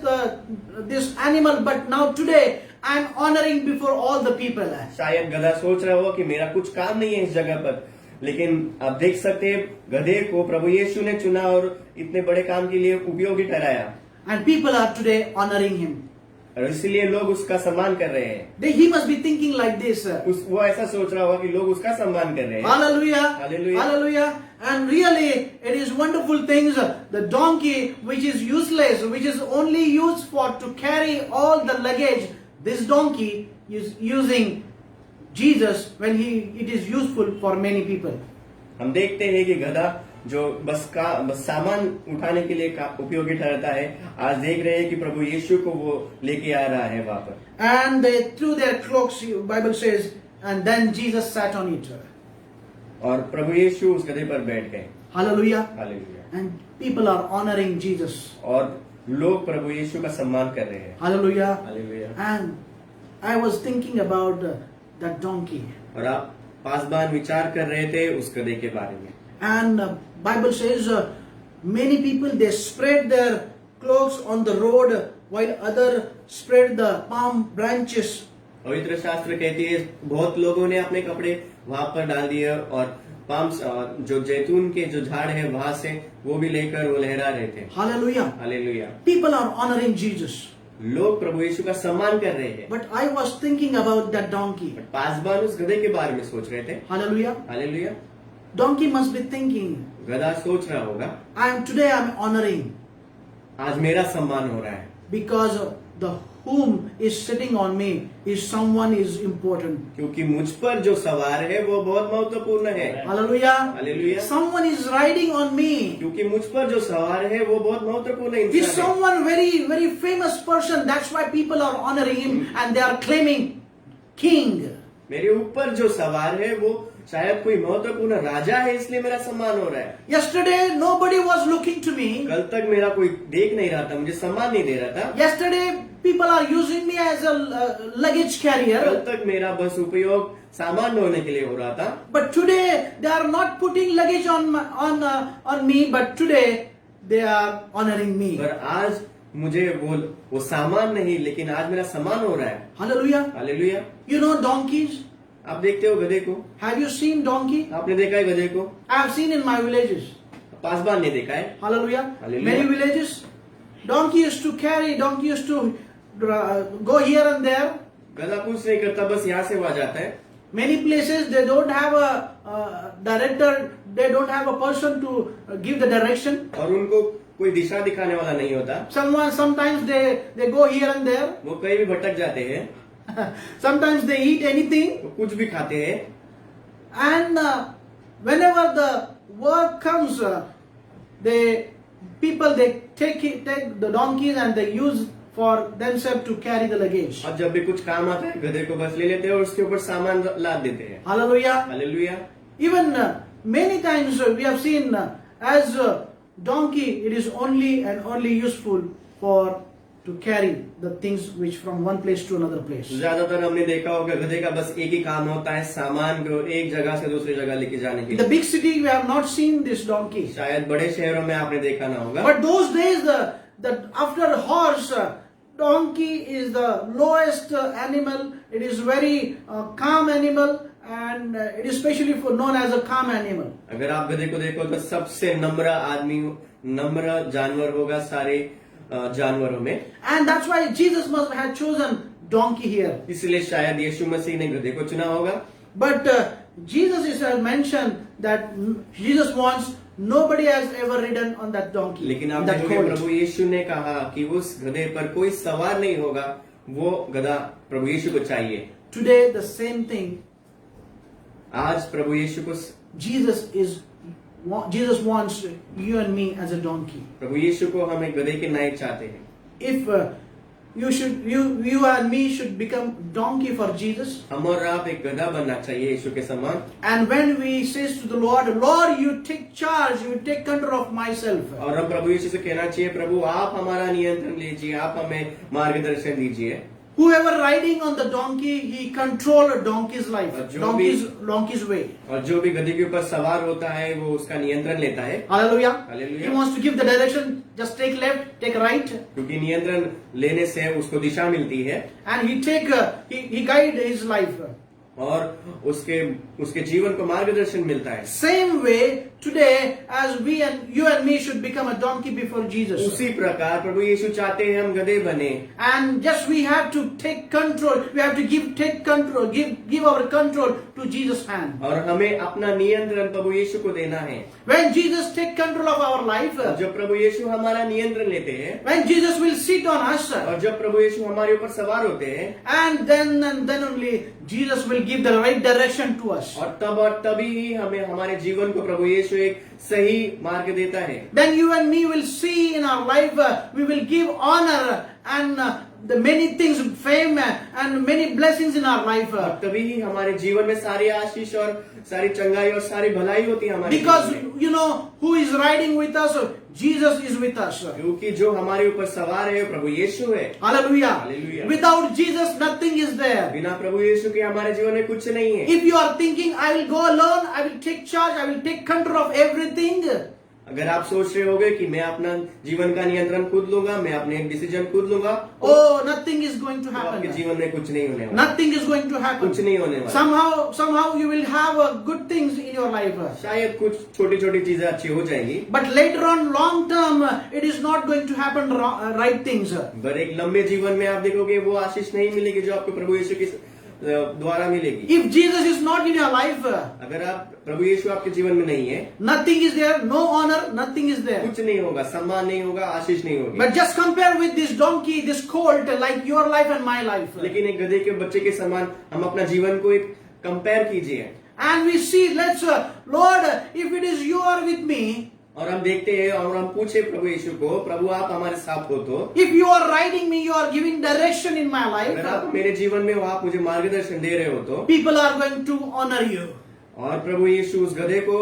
this animal, but now today I'm honoring before all the people. शायद गधा सोच रहा हो कि मेरा कुछ काम नहीं है इस जगह पर, लेकिन आप देख सकते हैं गधे को प्रभु यीशु ने चुना और इतने बड़े काम के लिए उपयोगी ठहराया। And people are today honoring him. और इसलिए लोग उसका सम्मान कर रहे हैं। He must be thinking like this. वो ऐसा सोच रहा होगा कि लोग उसका सम्मान कर रहे हैं। Hallelujah. Hallelujah. Hallelujah. And really, it is wonderful things. The donkey, which is useless, which is only used for to carry all the luggage, this donkey is using Jesus when it is useful for many people. हम देखते हैं कि गधा जो बस सामान उठाने के लिए उपयोगी ठहरता है, आज देख रहे हैं कि प्रभु यीशु को वो लेके आ रहा है वहां पर। And they threw their cloaks, Bible says, and then Jesus sat on it. और प्रभु यीशु उस गधे पर बैठ गए। Hallelujah. Hallelujah. And people are honoring Jesus. और लोग प्रभु यीशु का सम्मान कर रहे हैं। Hallelujah. Hallelujah. And I was thinking about that donkey. और आप पासबान विचार कर रहे थे उस गधे के बारे में। And Bible says many people, they spread their cloaks on the road while other spread the palm branches. पवित्र शास्त्र कहती है बहुत लोगों ने अपने कपड़े वहां पर डाल दिए और पाम जो जैतून के जो झाड़ है वहां से वो भी लेकर वो लहरा रहे थे। Hallelujah. Hallelujah. People are honoring Jesus. लोग प्रभु यीशु का सम्मान कर रहे हैं। But I was thinking about that donkey. पासबान उस गधे के बारे में सोच रहे थे। Hallelujah. Hallelujah. Donkey must be thinking, गधा सोच रहा होगा, today I'm honoring आज मेरा सम्मान हो रहा है, because the whom is sitting on me is someone is important. क्योंकि मुझ पर जो सवार है वो बहुत महत्वपूर्ण है। Hallelujah. Hallelujah. Someone is riding on me. क्योंकि मुझ पर जो सवार है वो बहुत महत्वपूर्ण He's इंसान है। someone very, very famous person. That's why people are honoring him and they are claiming king. मेरे ऊपर जो सवार है वो शायद कोई महत्वपूर्ण राजा है, इसलिए मेरा सम्मान हो रहा है। Yesterday, nobody was looking to me. कल तक मेरा कोई देख नहीं रहा था, मुझे सम्मान नहीं दे रहा था। Yesterday, people are using me as a luggage कल carrier. तक मेरा बस उपयोग सामान ढोने के लिए हो रहा था, But today, they are not putting luggage on me, but today, they are honoring me. पर आज मुझे वो सामान नहीं, लेकिन आज मेरा सम्मान हो रहा है। Hallelujah. Hallelujah. You know donkeys? आप देखते हो गधे को? Have you seen donkey? आपने देखा है गधे को? I have seen in my villages. पासबान ने देखा है। Hallelujah. Hallelujah. Many villages, donkey used to carry, donkey used to go here and there. गधा कुछ नहीं करता, बस यहाँ से वहां जाता है। Many places they don't have a director, they don't have a person to give the direction. और उनको कोई दिशा दिखाने वाला नहीं होता। Sometimes they go here and there. वो कहीं भी भटक जाते हैं, Sometimes they eat anything. वो कुछ भी खाते हैं। And whenever the work comes, people take the donkeys and they use for themselves to carry the luggage. और जब भी कुछ काम आता है गधे को बस ले लेते हैं और उसके ऊपर सामान लाद देते हैं। Hallelujah. Hallelujah. Even many times we have seen as donkey, it is only and only useful for to carry the things which from one place to another place. ज्यादातर हमने देखा होगा गधे का बस एक ही काम होता है, सामान को एक जगह से दूसरी जगह लेके जाने के In the लिए। big city we have not seen this donkey. शायद बड़े शहरों में आपने देखा ना होगा, But those days the after horse, donkey is the lowest animal. It is very calm animal and it is specially known as a calm animal. अगर आप गधे को देखो तो सबसे नम्र आदमी, नम्र जानवर होगा सारे जानवरों में। And that's why Jesus must have chosen donkey here. इसलिए शायद यीशु मसीह ने गधे को चुना होगा। But Jesus is mentioned that Jesus wants nobody has ever ridden on that donkey. लेकिन आप that देखोगे colt. प्रभु यीशु ने कहा कि उस गधे पर कोई सवार नहीं होगा, वो गधा प्रभु यीशु को चाहिए। Today the same thing. आज प्रभु यीशु को, Jesus wants you and me as a donkey. प्रभु यीशु को हम एक गधे के नाई चाहते हैं। If you and me should become donkey for Jesus. हम और आप एक गधा बनना चाहिए यीशु के समान। And when we says to the Lord, Lord, you take charge, you take control of myself. और हम प्रभु यीशु से कहना चाहिए, प्रभु आप हमारा नियंत्रण लीजिए, आप हमें मार्गदर्शन दीजिए। Whoever riding on the donkey, he control a donkey's life, और जो भी- donkey's way. और जो भी गधे के ऊपर सवार होता है वो उसका नियंत्रण लेता है। Hallelujah. Hallelujah. He wants to give the direction, just take left, take right, क्योंकि नियंत्रण लेने से उसको दिशा मिलती है and he guide his life. और उसके जीवन को मार्गदर्शन मिलता है। Same way today, as you and me should become a donkey before Jesus. उसी प्रकार प्रभु यीशु चाहते हैं हम गधे बने, And just we have to take control. We have to give our control to Jesus' hand. और हमें अपना नियंत्रण प्रभु यीशु को देना है। When Jesus take control of our life, जब प्रभु यीशु हमारा नियंत्रण लेते हैं when Jesus will sit on us, और जब प्रभु यीशु हमारे ऊपर सवार होते हैं, and then only Jesus will give the right direction to us. और तभी ही हमें हमारे जीवन को प्रभु यीशु एक सही मार्ग देता है। Then you and me will see in our life, we will give honor and the many things, fame and many blessings in our life. और तभी ही हमारे जीवन में सारी आशीष और सारी चंगाई और सारी भलाई होती है हमारे Because जीवन में। you know who is riding with us? Jesus is with us. क्योंकि जो हमारे ऊपर सवार है प्रभु यीशु है। Hallelujah. Hallelujah. Without Jesus, nothing is there. बिना प्रभु यीशु के हमारे जीवन में कुछ नहीं है। If you are thinking, I will go alone, I will take charge, I will take control of everything. अगर आप सोच रहे होगे कि मैं अपना जीवन का नियंत्रण खुद लूंगा, मैं अपने डिसीजन खुद लूंगा, Oh, nothing is going to तो आपके happen. जीवन में कुछ नहीं होने वाला। Nothing is going to happen. कुछ नहीं होने वाला। Somehow you will have good things in your life. शायद कुछ छोटी छोटी चीजें अच्छी हो जाएंगी, But later on, long term, it is not going to happen right things. पर एक लंबे जीवन में आप देखोगे वो आशीष नहीं मिलेगी जो आपको प्रभु यीशु की द्वारा मिलेगी। If Jesus is not in your life, अगर आप प्रभु यीशु आपके जीवन में नहीं है, nothing is there, no honor, nothing is there. कुछ नहीं होगा, सम्मान नहीं होगा, आशीष नहीं होगी। But just compare with this donkey, this colt, like your life and my life. लेकिन एक गधे के बच्चे के समान हम अपना जीवन को एक कंपेयर कीजिए, And we see, let's, Lord, if it is you are with me, और हम देखते हैं और हम पूछे प्रभु यीशु को, प्रभु आप हमारे साथ हो तो, if you are riding me, you are giving direction in my अगर आप life, मेरे जीवन में हो, आप मुझे मार्गदर्शन दे रहे हो तो, people are going to honor you. और प्रभु यीशु उस गधे को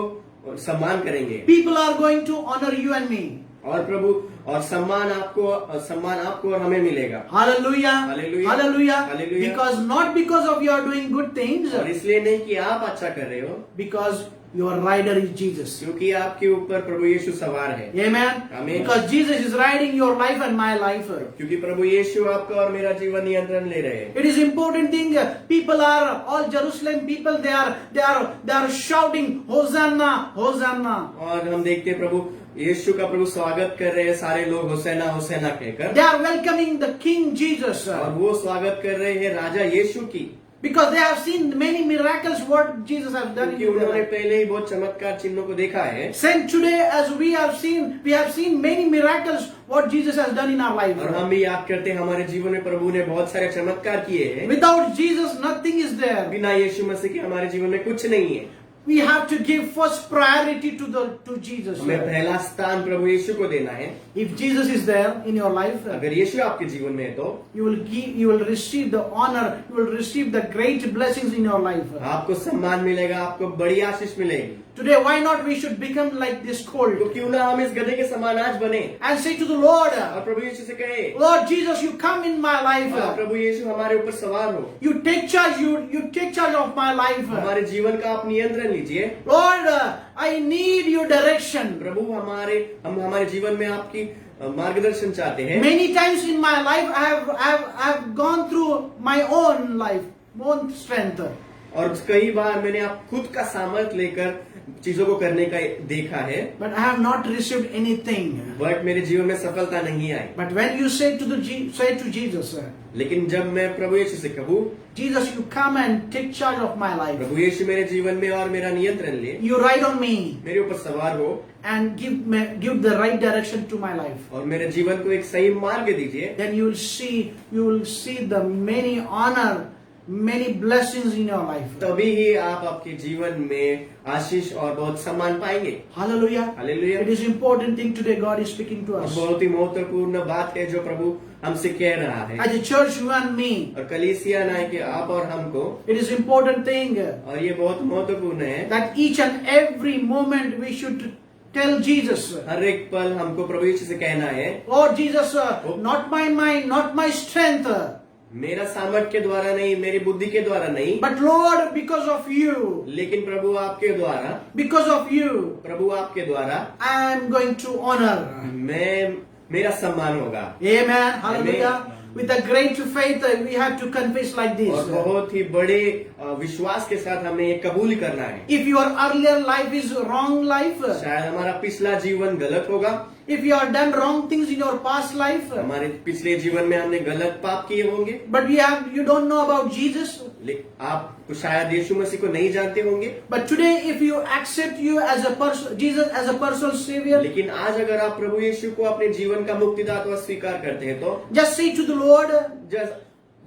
सम्मान करेंगे, People are going to honor you and me. और प्रभु और सम्मान आपको और हमें मिलेगा। Hallelujah. Hallelujah. Hallelujah. Hallelujah. Because not because of you are doing good things, और इसलिए नहीं कि आप अच्छा कर रहे हो, because your rider is Jesus. क्योंकि आपके ऊपर प्रभु यीशु सवार है। Amen. Amen. Because Jesus is riding your life and my life. क्योंकि प्रभु यीशु आपका और मेरा जीवन नियंत्रण ले रहे हैं। It is important thing. People are all Jerusalem people. They are shouting Hosanna, Hosanna. और हम देखते हैं प्रभु यीशु का प्रभु स्वागत कर रहे हैं, सारे लोग होसेना होसेना कहकर, They are welcoming the King Jesus. और वो स्वागत कर रहे हैं राजा यीशु की, Because they have seen many miracles what Jesus has done. क्योंकि उन्होंने पहले ही बहुत चमत्कार चिन्हों को देखा है। Same today as we have seen many miracles what Jesus has done in our life. और हम भी याद करते हैं हमारे जीवन में प्रभु ने बहुत सारे चमत्कार किए हैं। Without Jesus, nothing is there. बिना यीशु मसीह के हमारे जीवन में कुछ नहीं है। We have to give first priority to Jesus. हमें पहला स्थान प्रभु यीशु को देना है। If Jesus is there in your life, अगर यीशु आपके जीवन में है तो you will receive the honor, you will receive the great blessings in your life. आपको सम्मान मिलेगा, आपको बड़ी आशीष मिलेगी। Today, why not we should become like this colt तो क्यों ना हम इस गधे के समान आज बने and say to the Lord, और प्रभु यीशु से कहे, Lord Jesus, you come in my life. प्रभु यीशु हमारे ऊपर सवार हो, You take charge. You take charge of my life. हमारे जीवन का आप नियंत्रण लीजिए। Lord, I need your direction. प्रभु हम हमारे जीवन में आपकी मार्गदर्शन चाहते हैं। Many times in my life, I have gone through my own life, own strength. और कई बार मैंने आप खुद का सामर्थ्य लेकर चीजों को करने का देखा है, But I have not received anything. But मेरे जीवन में सफलता नहीं आई। But when you say to Jesus, लेकिन जब मैं प्रभु यीशु से कहूँ, Jesus, you come and take charge of my life. प्रभु यीशु मेरे जीवन में और मेरा नियंत्रण ले, You ride on me मेरे ऊपर सवार हो and give the right direction to my life. और मेरे जीवन को एक सही मार्ग दीजिए, Then you will see the many honor, many blessings in your life. तभी ही आप आपके जीवन में आशीष और बहुत सम्मान पाएंगे। Hallelujah. Hallelujah. It is important thing today God is speaking to us. बहुत ही महत्वपूर्ण बात है जो प्रभु हमसे कह रहा है। As a church, you and me, और कलीसिया ना कि आप और हमको, it is important thing और ये बहुत महत्वपूर्ण है, that each and every moment we should tell Jesus, हर एक पल हमको प्रभु यीशु से कहना है, Lord Jesus, not my mind, not my strength, मेरा सामर्थ्य के द्वारा नहीं, मेरी बुद्धि के द्वारा नहीं, but Lord, because of you, लेकिन प्रभु आपके द्वारा, because of you, प्रभु आपके द्वारा I am going to honor. मेरा सम्मान होगा। Amen. Hallelujah. With a great faith, we have to confess like this. और बहुत ही बड़े विश्वास के साथ हमें ये कबूल करना है। If your earlier life is wrong life, शायद हमारा पिछला जीवन गलत होगा, if you have done wrong things in your past life, हमारे पिछले जीवन में हमने गलत पाप किए होंगे, but you don't know about Jesus. आप शायद यीशु मसीह को नहीं जानते होंगे, But today, if you accept you as a person, Jesus as a personal savior, लेकिन आज अगर आप प्रभु यीशु को अपने जीवन का मुक्तिदाता स्वीकार करते हैं तो just say to the Lord,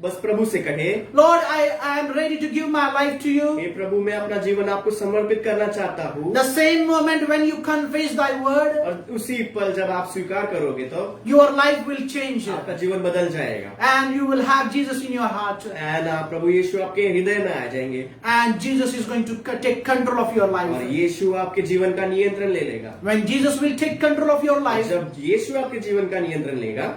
बस प्रभु से कहे, Lord, I am ready to give my life to you. हे प्रभु, मैं अपना जीवन आपको समर्पित करना चाहता हूँ। The same moment when you confess thy word, और उसी पल जब आप स्वीकार करोगे तो your life will change, आपका जीवन बदल जाएगा, and you will have Jesus in your heart, and प्रभु यीशु आपके हृदय में आ जाएंगे, and Jesus is going to take control of your और life. यीशु आपके जीवन का नियंत्रण ले लेगा। When Jesus will take control of your life, जब यीशु आपके जीवन का नियंत्रण लेगा,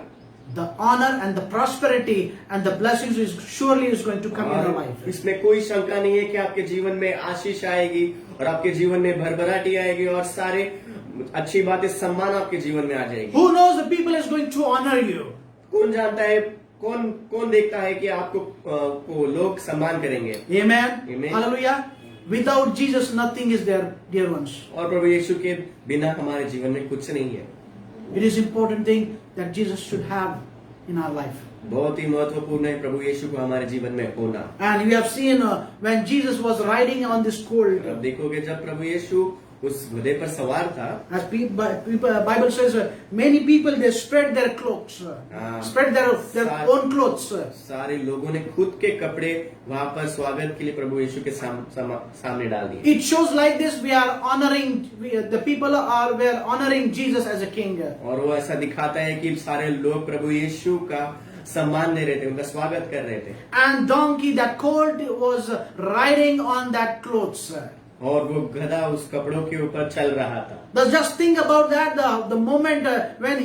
the honor and the prosperity and the blessings surely is going to come in your life. इसमें कोई शंका नहीं है कि आपके जीवन में आशीष आएगी और आपके जीवन में भरभराटी आएगी और सारे अच्छी बातें, सम्मान आपके जीवन में आ जाएगी। Who knows the people is going to honor you? कौन जानता है, कौन देखता है कि आपको को लोग सम्मान करेंगे। Amen. Amen. Hallelujah. Without Jesus, nothing is there, dear ones. और प्रभु यीशु के बिना हमारे जीवन में कुछ नहीं है। It is important thing that Jesus should have in our life. बहुत ही महत्वपूर्ण है प्रभु यीशु को हमारे जीवन में होना। And we have seen when Jesus was riding on this colt, अब देखोगे जब प्रभु यीशु उस गधे पर सवार था, as Bible says, many people they spread their cloaks, spread their own clothes. सारे लोगों ने खुद के कपड़े वहां पर स्वागत के लिए प्रभु यीशु के सामने डाल दिए। It shows like this we are honoring, the people were honoring Jesus as a king. और वो ऐसा दिखाता है कि सारे लोग प्रभु यीशु का सम्मान दे रहे थे, उनका स्वागत कर रहे थे। And donkey, that colt was riding on that clothes. और वो गधा उस कपड़ों के ऊपर चल रहा था। But just think about that, the moment when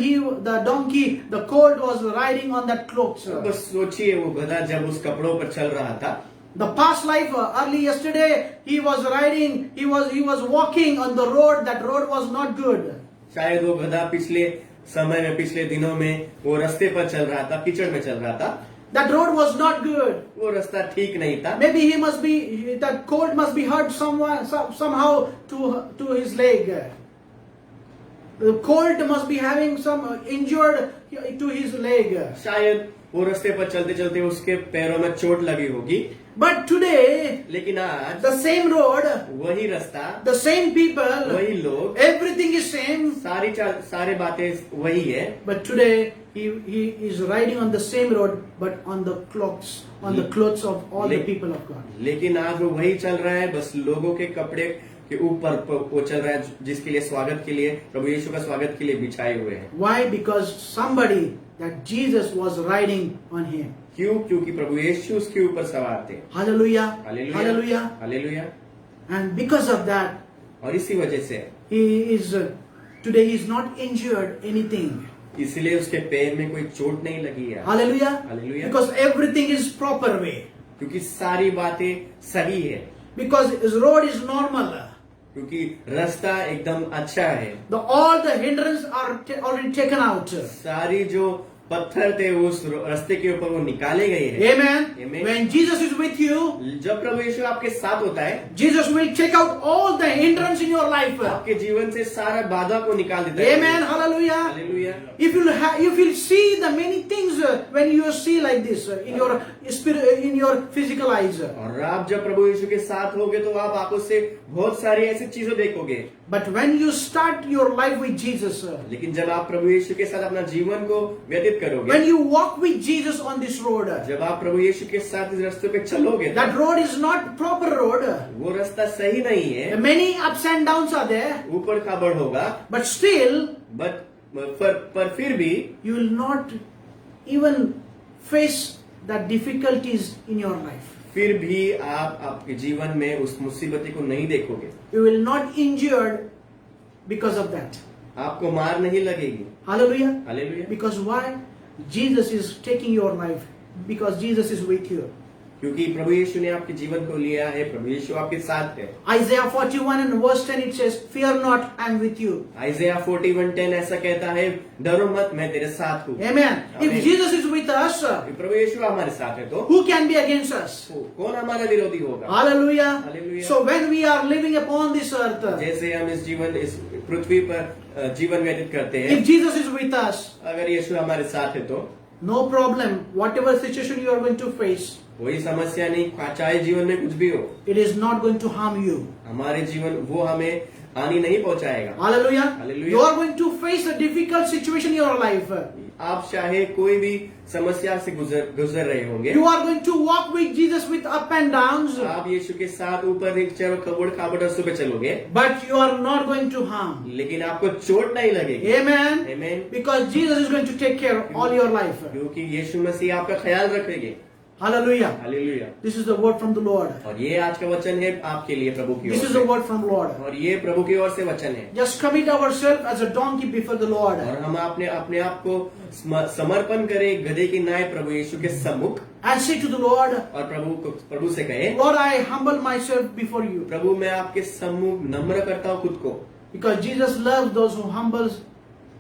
the donkey, the colt was riding on that clothes. बस सोचिए वो गधा जब उस कपड़ों पर चल रहा था। The past life, early yesterday, he was riding, he was walking on the road, that road was not good. शायद वो गधा पिछले समय में, पिछले दिनों में वो रास्ते पर चल रहा था, कीचड़ में चल रहा था। That road was not good. वो रास्ता ठीक नहीं था। Maybe that colt must be hurt somehow to his leg. The colt must be having some injured to his leg. शायद वो रास्ते पर चलते चलते उसके पैरों में चोट लगी होगी। But today, लेकिन आज the same road, वही रास्ता, the same people, वही लोग, everything is same. सारी बातें वही है। But today he is riding on the same road, but on the clothes of all the people of God. लेकिन आज वो वही चल रहा है, बस लोगों के कपड़े के ऊपर वो चल रहा है, जिसके लिए स्वागत के लिए, प्रभु यीशु का स्वागत के लिए बिछाए हुए हैं। Why? Because somebody, that Jesus was riding on him. क्यों? क्योंकि प्रभु यीशु उसके ऊपर सवार थे। Hallelujah. Hallelujah, Hallelujah. Hallelujah. And because of that, और इसी वजह से today he is not injured anything. इसलिए उसके पैर में कोई चोट नहीं लगी है। Hallelujah. Hallelujah. Because everything is proper way. क्योंकि सारी बातें सही है। Because his road is normal. क्योंकि रास्ता एकदम अच्छा है। All the hindrances are already taken out. सारी जो पत्थर थे उस रास्ते के ऊपर वो निकाले गए हैं। Amen. Amen. When Jesus is with you, जब प्रभु यीशु आपके साथ होता है, Jesus will take out all the hindrance in your life. आपके जीवन से सारा बाधा को निकाल देता है। Amen. Hallelujah. Hallelujah. If you'll see the many things when you see like this in your spirit, in your physical eyes. और आप जब प्रभु यीशु के साथ होगे तो आप आंखों से बहुत सारी ऐसी चीजें देखोगे। But when you start your life with Jesus, लेकिन जब आप प्रभु यीशु के साथ अपना जीवन को व्यतीत करोगे, when you walk with Jesus on this road, जब आप प्रभु यीशु के साथ इस रास्ते पे चलोगे, that road is not proper road. वो रास्ता सही नहीं है, Many ups and downs are there, ऊपर खाबड़ होगा, but still पर फिर भी you will not even face the difficulties in your life. फिर भी आप आपके जीवन में उस मुसीबती को नहीं देखोगे। You will not injured because of that. आपको मार नहीं लगेगी। Hallelujah. Hallelujah. Because why? Jesus is taking your life. Because Jesus is with you. क्योंकि प्रभु यीशु ने आपके जीवन को लिया है, प्रभु यीशु आपके साथ है। Isaiah 41 and verse 10 it says, "Fear not, I am with you." आइज़ाया 41:10 ऐसा कहता है, डरो मत, मैं तेरे साथ हूँ। Amen. If Amen. Jesus is with us, प्रभु यीशु हमारे साथ है तो who can be against us? कौन हमारा विरोधी होगा? Hallelujah. Hallelujah. So when we are living upon this earth, जैसे हम इस पृथ्वी पर जीवन व्यतीत करते हैं, if Jesus is with us, अगर यीशु हमारे साथ है तो no problem. Whatever situation you are going to face, कोई समस्या नहीं, चाहे जीवन में कुछ भी हो, it is not going to harm you. हमारे जीवन वो हमें हानि नहीं पहुंचाएगा। Hallelujah. Hallelujah. You are going to face a difficult situation in your life. आप चाहे कोई भी समस्या से गुजर रहे होंगे, You are going to walk with Jesus with up and downs, आप यीशु के साथ ऊर नीचे खबड़ खाबड़ रास्तों पे चलोगे, but you are not going to harm. लेकिन आपको चोट नहीं लगेगी। Amen. Amen. Because Jesus is going to take care of all your life. क्योंकि यीशु मसीह आपका ख्याल रखेंगे। Hallelujah. Hallelujah. This is the word from the Lord. और ये आज का वचन है आपके लिए प्रभु की ओर This is से, the word from Lord. और ये प्रभु की ओर से वचन है। Just commit ourselves as a donkey before the Lord. और हम अपने आप को समर्पण करें गधे की नाय प्रभु यीशु के सम्मुख, And say to the Lord, और प्रभु से कहे, Lord, I humble myself before you. प्रभु मैं आपके सम्मुख नम्र करता हूँ खुद को, Because Jesus loves those who humbles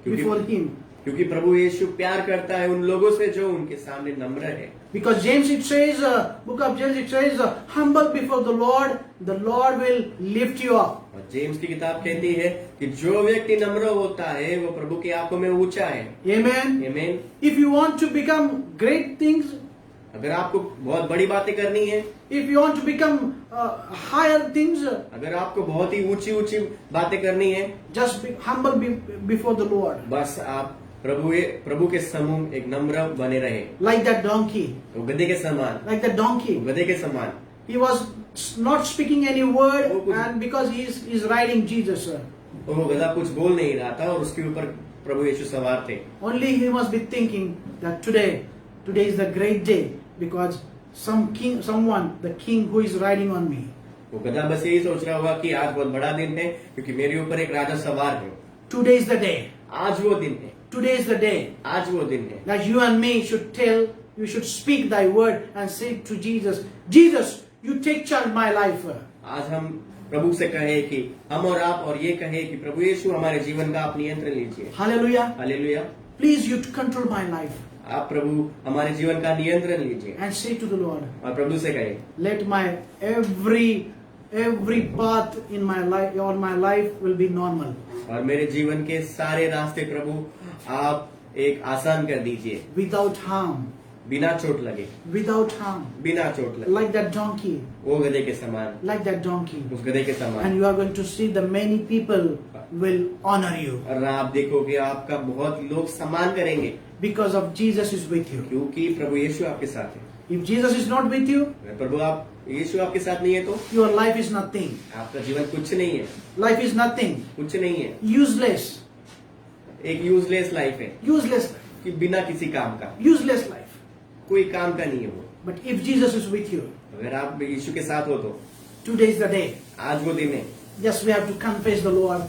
क्योंकि- before Him. क्योंकि प्रभु यीशु प्यार करता है उन लोगों से जो उनके सामने नम्र है। Because James it says, book of James it says, humble before the Lord will lift you up. और जेम्स की किताब कहती है कि जो व्यक्ति नम्र होता है वो प्रभु की आंखों में ऊंचा है। Amen. आमीन। If you want to become great things, अगर आपको बहुत बड़ी बातें करनी है, if you want to become higher things, अगर आपको बहुत ही ऊंची ऊंची बातें करनी है, just be humble before the Lord. बस आप प्रभु के समूह एक नम्र बने रहे। Like that donkey. वो गधे के समान, Like that donkey. वो गधे के समान। He was not speaking any word, वो कुछ- and because he's riding Jesus, और वो गधा कुछ बोल नहीं रहा था और उसके ऊपर प्रभु यीशु सवार थे। only he must be thinking that today is the great day because the king who is riding on me. वो गधा बस यही सोच रहा होगा कि आज बहुत बड़ा दिन है क्योंकि मेरे ऊपर एक राजा सवार है। Today is the day. आज वो दिन है, Today is the day आज वो दिन है that you and me you should speak thy word and say to Jesus, Jesus, you take charge of my life. आज हम प्रभु से कहे कि हम और आप और ये कहे कि प्रभु यीशु हमारे जीवन का आप नियंत्रण लीजिए। Hallelujah. Hallelujah. Please you control my life आप प्रभु हमारे जीवन का नियंत्रण लीजिए and say to the Lord, और प्रभु से कहे let my every path in my life will be normal, और मेरे जीवन के सारे रास्ते प्रभु आप एक आसान कर दीजिए, without harm, बिना चोट लगे, without harm, बिना चोट लगे। like that donkey, वो गधे के समान, like that donkey. उस गधे के समान। And you are going to see the many people will honor you और आप देखोगे आपका बहुत लोग सम्मान करेंगे because of Jesus is with you. क्योंकि प्रभु यीशु आपके साथ है। If Jesus is not with you, प्रभु आप यीशु आपके साथ नहीं है तो your life is nothing. आपका जीवन कुछ नहीं है, Life is nothing. कुछ नहीं है, Useless. एक यूजलेस लाइफ है Useless life. कि बिना किसी काम का, Useless life. कोई काम का नहीं है वो। But if Jesus is with you, अगर आप यीशु के साथ हो तो today is the day. आज वो दिन है। Yes, we have to confess the Lord.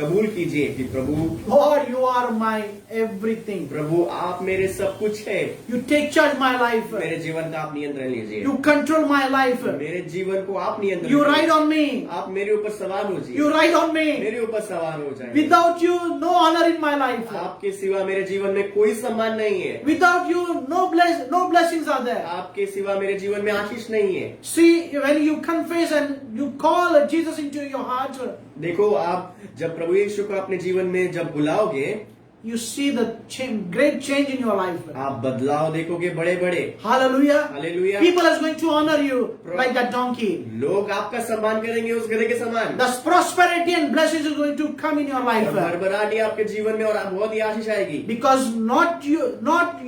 कबूल कीजिए कि प्रभु Lord, you are my everything. प्रभु आप मेरे सब कुछ है, You take charge of my life. मेरे जीवन का आप नियंत्रण लीजिए, You control my life. मेरे जीवन को आप नियंत्रण You कीजिए। ride on me. आप मेरे ऊपर सवार हो जाइए, You ride on me. मेरे ऊपर सवार हो जाए। Without you, no honor in my life. आपके सिवा मेरे जीवन में कोई सम्मान नहीं है, Without you, no blessings are there. आपके सिवा मेरे जीवन में आशीष नहीं है। See, when you confess and you call Jesus into your heart, देखो आप जब प्रभु यीशु को अपने जीवन में जब बुलाओगे, you see the great change in your life. आप बदलाव देखोगे बड़े बड़े। Hallelujah. Hallelujah. People are going to honor you like that donkey. लोग आपका सम्मान करेंगे उस गधे के समान। The prosperity and blessings are going to come in your और life. भरभराटी आपके जीवन में और आप बहुत ही आशीष आएगी। Because not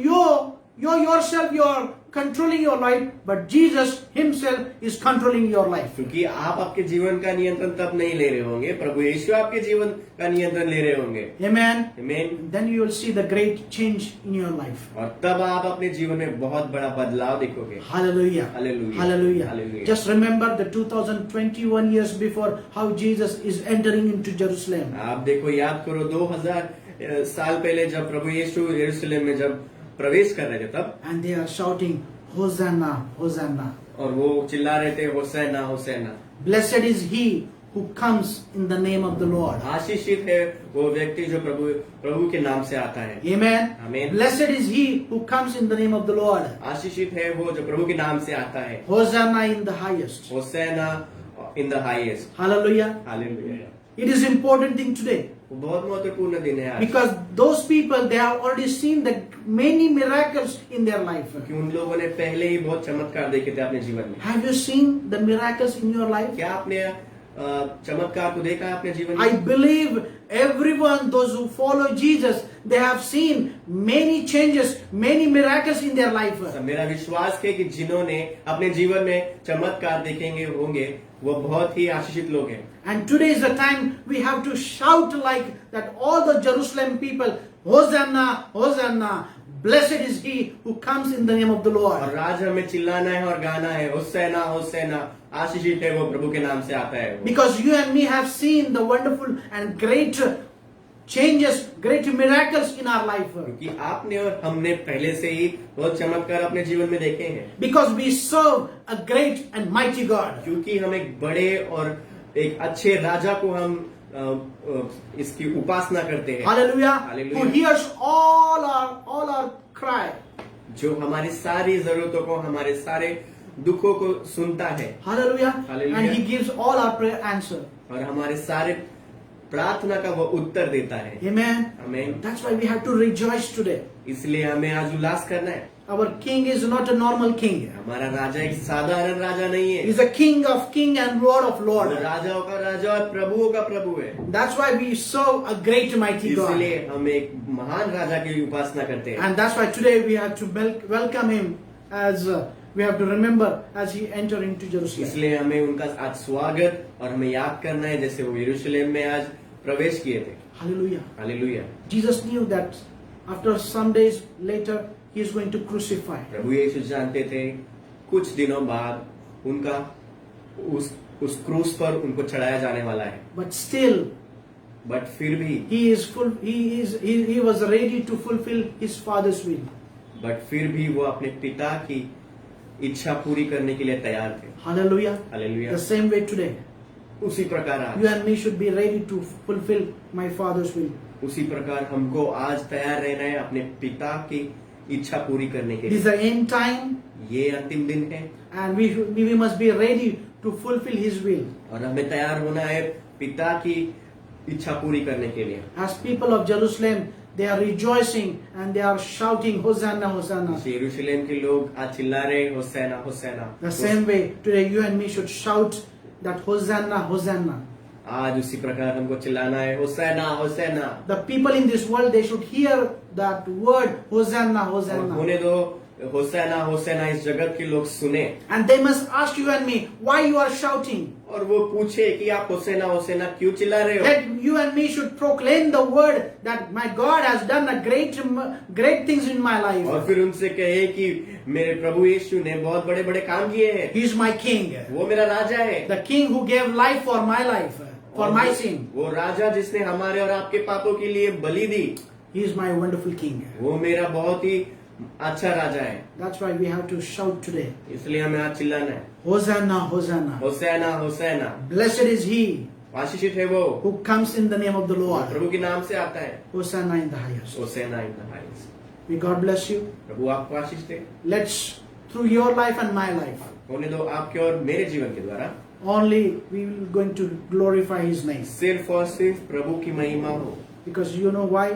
you yourself, you are controlling your life, but Jesus himself is controlling your life. क्योंकि आप आपके जीवन का नियंत्रण तब नहीं ले रहे होंगे, प्रभु यीशु आपके जीवन का नियंत्रण ले रहे होंगे। Amen. आमीन। Then you will see the great change in your life. और तब आप अपने जीवन में बहुत बड़ा बदलाव देखोगे। Hallelujah. Hallelujah. Hallelujah. Hallelujah. Just remember the 2021 years before how Jesus is entering into Jerusalem. आप देखो, याद करो 2000 साल पहले जब प्रभु यीशु यरूशलेम में जब प्रवेश कर रहे थे तब, And they are shouting, Hosanna, Hosanna. और वो चिल्ला रहे थे होसैना होसैना। Blessed is he who comes in the name of the Lord. आशीषित है वो व्यक्ति जो प्रभु के नाम से आता है। Amen. Amen. Blessed is he who comes in the name of the Lord. आशीषित है वो जो प्रभु के नाम से आता है। Hosanna in the highest. Hosanna in the highest. Hallelujah. Hallelujah. It is important thing today वो बहुत महत्वपूर्ण दिन है आज, because those people they have already seen the many miracles in their life. क्योंकि उन लोगों ने पहले ही बहुत चमत्कार देखे थे अपने जीवन में। Have you seen the miracles in your life? क्या आपने चमत्कार को देखा है अपने जीवन I में? believe everyone, those who follow Jesus, they have seen many changes, many miracles in their life. मेरा विश्वास है कि जिन्होंने अपने जीवन में चमत्कार देखेंगे होंगे वो बहुत ही आशीषित लोग हैं। And today is the time we have to shout like that all the Jerusalem people, Hosanna, Hosanna, blessed is he who comes in the name of the और Lord. आज हमें चिल्लाना है और गाना है, होसैना होसैना, आशीषित है वो प्रभु के नाम से आता है वो। Because you and me have seen the wonderful and great changes, great miracles in our life. क्योंकि आपने और हमने पहले से ही बहुत चमत्कार अपने जीवन में देखे हैं, Because we serve a great and mighty God. क्योंकि हम एक बड़े और एक अच्छे राजा को हम इसकी उपासना करते हैं। Hallelujah. Hallelujah. Who hears all our cry. जो हमारी सारी जरूरतों को, हमारे सारे दुखों को सुनता है Hallelujah. Hallelujah. And He gives all our prayer answer. और हमारे सारे प्रार्थना का वो उत्तर देता है। Amen. आमीन। That's why we have to rejoice today. इसलिए हमें आज उल्लास करना है। Our king is not a normal king. हमारा राजा एक साधारण राजा नहीं है, He's a king of king and lord of वो lord. राजाओं का राजा और प्रभुओं का प्रभु है। That's why we serve a great mighty God. इसलिए हम एक महान राजा की उपासना करते हैं। And that's why today we have to welcome him as we have to remember as he entered into Jerusalem. इसलिए हमें उनका आज स्वागत और हमें याद करना है जैसे वो यरूशलेम में आज प्रवेश किए थे। Hallelujah. Hallelujah. Jesus knew that after some days later he is going to crucify. प्रभु यीशु जानते थे कुछ दिनों बाद उनका उस क्रूस पर उनको चढ़ाया जाने वाला है, But still बट फिर भी he was ready to fulfill his father's will. फिर भी वो अपने पिता की इच्छा पूरी करने के लिए तैयार थे। Hallelujah. Hallelujah. The same way today, उसी प्रकार आज you and me should be ready to fulfill my father's will. उसी प्रकार हमको आज तैयार रहना है अपने पिता की इच्छा पूरी करने के This is लिए। the end time, ये अंतिम दिन है and we must be ready to fulfill his will. और हमें तैयार होना है पिता की इच्छा पूरी करने के लिए। As people of Jerusalem, they are rejoicing and they are shouting, Hosanna, Hosanna. यरूशलेम के लोग आज चिल्ला रहे होसैना होसैना। The same way, today you and me should shout that Hosanna, Hosanna. आज उसी प्रकार हमको चिल्लाना है होसैना होसैना। The people in this world, they should hear that word, Hosanna, और Hosanna. होने दो होसैना होसैना इस जगत के लोग सुने And they must ask you and me, why you are shouting? और वो पूछे कि आप होसैना होसैना क्यों चिल्ला रहे हो। That you and me should proclaim the word that my God has done a great things in my और life. फिर उनसे कहे कि मेरे प्रभु यीशु ने बहुत बड़े बड़े काम किए हैं, He is my king. वो मेरा राजा है। The king who gave life for my life, for my sin. वो राजा जिसने हमारे और आपके पापों के लिए बलि दी, He is my wonderful king. वो मेरा बहुत ही अच्छा राजा है। That's why we have to shout today. इसलिए हमें आज चिल्लाना है Hosanna, Hosanna. होसैना होसैना। Blessed is he आशीषित है वो who comes in the name of the Lord. प्रभु के नाम से आता है। Hosanna in the highest. Hosanna in the highest. May God bless you. प्रभु आपको आशीष दे। Let's, through your life and my life, होने दो आपके और मेरे जीवन के द्वारा only we will going to glorify his name. सिर्फ और सिर्फ प्रभु की महिमा हो। Because you know why?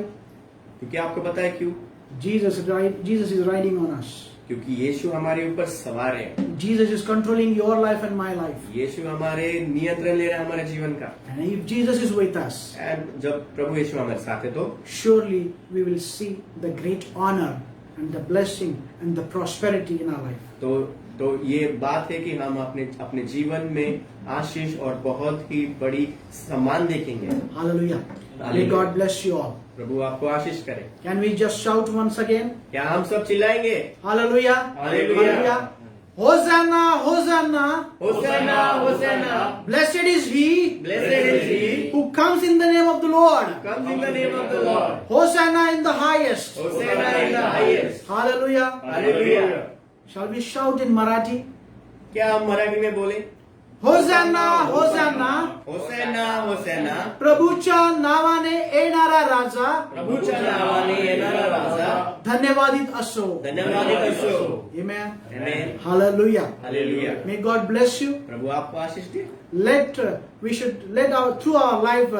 क्योंकि आपको पता है क्यों? Jesus is riding on us. क्योंकि यीशु हमारे ऊपर सवार है। Jesus is controlling your life and my life. यीशु हमारे नियंत्रण ले रहा है हमारे जीवन का। And if Jesus is with us, and जब प्रभु यीशु हमारे साथ है तो surely we will see the great honor and the blessing and the prosperity in our life. तो ये बात है कि हम अपने जीवन में आशीष और बहुत ही बड़ी सम्मान देखेंगे। Hallelujah. May Hallelujah. God bless you all. प्रभु आपको आशीष करे। Can we just shout once again? क्या हम सब चिल्लाएंगे? Hallelujah. Hallelujah. Hosanna, Hosanna. होसैना होसैना। Blessed is he Blessed is he who comes in the name of the Lord. comes in the name of the Lord. Hosanna in the highest. होसैना in the highest. Hallelujah. Hallelujah. Shall we shout in Marathi? क्या हम मराठी में बोले? Hosanna, Hosanna. होसैना होसैना। प्रभूच्या नावाने येणारा राजा प्रभूच्या नावाने येणारा राजा धन्यवादित असो. धन्यवादित असो। Amen. Amen. Hallelujah. Hallelujah. May God bless you. प्रभु आपको आशीष दे। We should let through our life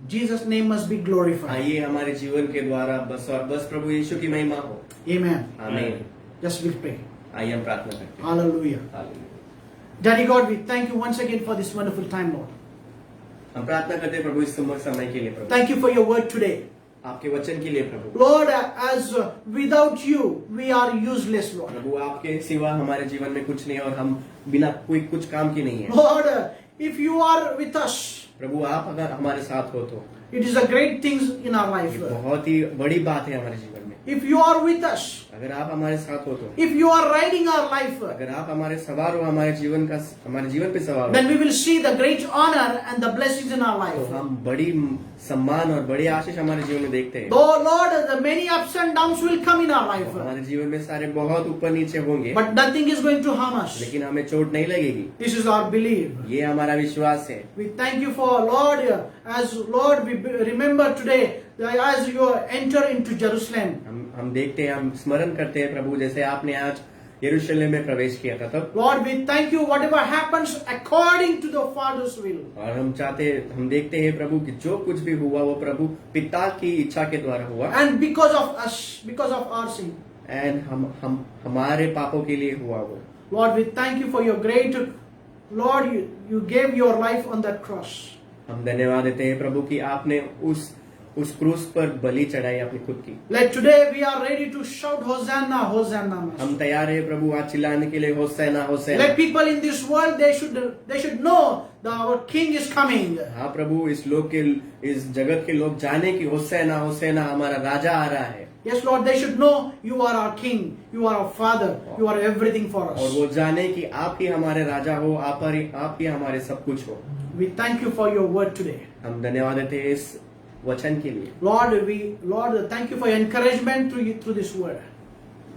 Jesus' name must be glorified. आइए हमारे जीवन के द्वारा बस प्रभु यीशु की महिमा हो। Amen. आमीन। Just we pray. आइए हम प्रार्थना करते हैं। Hallelujah. Hallelujah. Daddy God, we thank you once again for this wonderful time, Lord. हम प्रार्थना करते हैं प्रभु इस समय के लिए। प्रभु Thank you for your word today. आपके वचन के लिए प्रभु। Lord, as without you, we are useless, Lord. प्रभु आपके सिवा हमारे जीवन में कुछ नहीं है और हम बिना कुछ काम की नहीं है। Lord, if you are with us, प्रभु आप अगर हमारे साथ हो तो it is a great things in our life. ये बहुत ही बड़ी बात है हमारे जीवन में। If you are with us, अगर आप हमारे साथ हो तो, if you are riding our life, अगर आप हमारे सवार हो, हमारे जीवन पे सवार हो, then we will see the great honor and the blessings in our तो life. हम बड़ी सम्मान और बड़ी आशीष हमारे जीवन में देखते हैं। Though Lord, the many ups and downs will come in our life, हमारे जीवन में सारे बहुत ऊपर नीचे होंगे, but nothing is going to harm us. लेकिन हमें चोट नहीं लगेगी। This is our belief. ये हमारा विश्वास है। We thank you for Lord, as Lord we remember today that as you enter into Jerusalem, हम हम देखते हैं, हम स्मरण करते हैं प्रभु, जैसे आपने आज यरूशलेम में प्रवेश किया था तब। Lord, we thank you whatever happens according to the Father's will. और हम देखते हैं प्रभु कि जो कुछ भी हुआ वो प्रभु पिता की इच्छा के द्वारा हुआ, And because of us, because of our sin. And हमारे पापों के लिए हुआ वो। Lord, we thank you for your great, Lord, you gave your life on that cross. हम धन्यवाद देते हैं प्रभु कि आपने उस क्रूस पर बलि चढ़ाई अपनी खुद की। Let today we are ready to shout Hosanna, Hosanna. Master. हम तैयार हैं प्रभु आज चिल्लाने के लिए होसैना होसैना। Let people in this world, they should know that our King is coming. हाँ प्रभु, इस जगत के लोग जाने की होसैना होसैना हमारा राजा आ रहा है। Yes, Lord, they should know you are our King, you are our Father, you are everything for और us. वो जाने कि आप ही हमारे राजा हो, आप ही हमारे सब कुछ हो। We thank you for your word today. हम धन्यवाद देते हैं इस वचन के लिए। Lord, thank you for your encouragement through this word.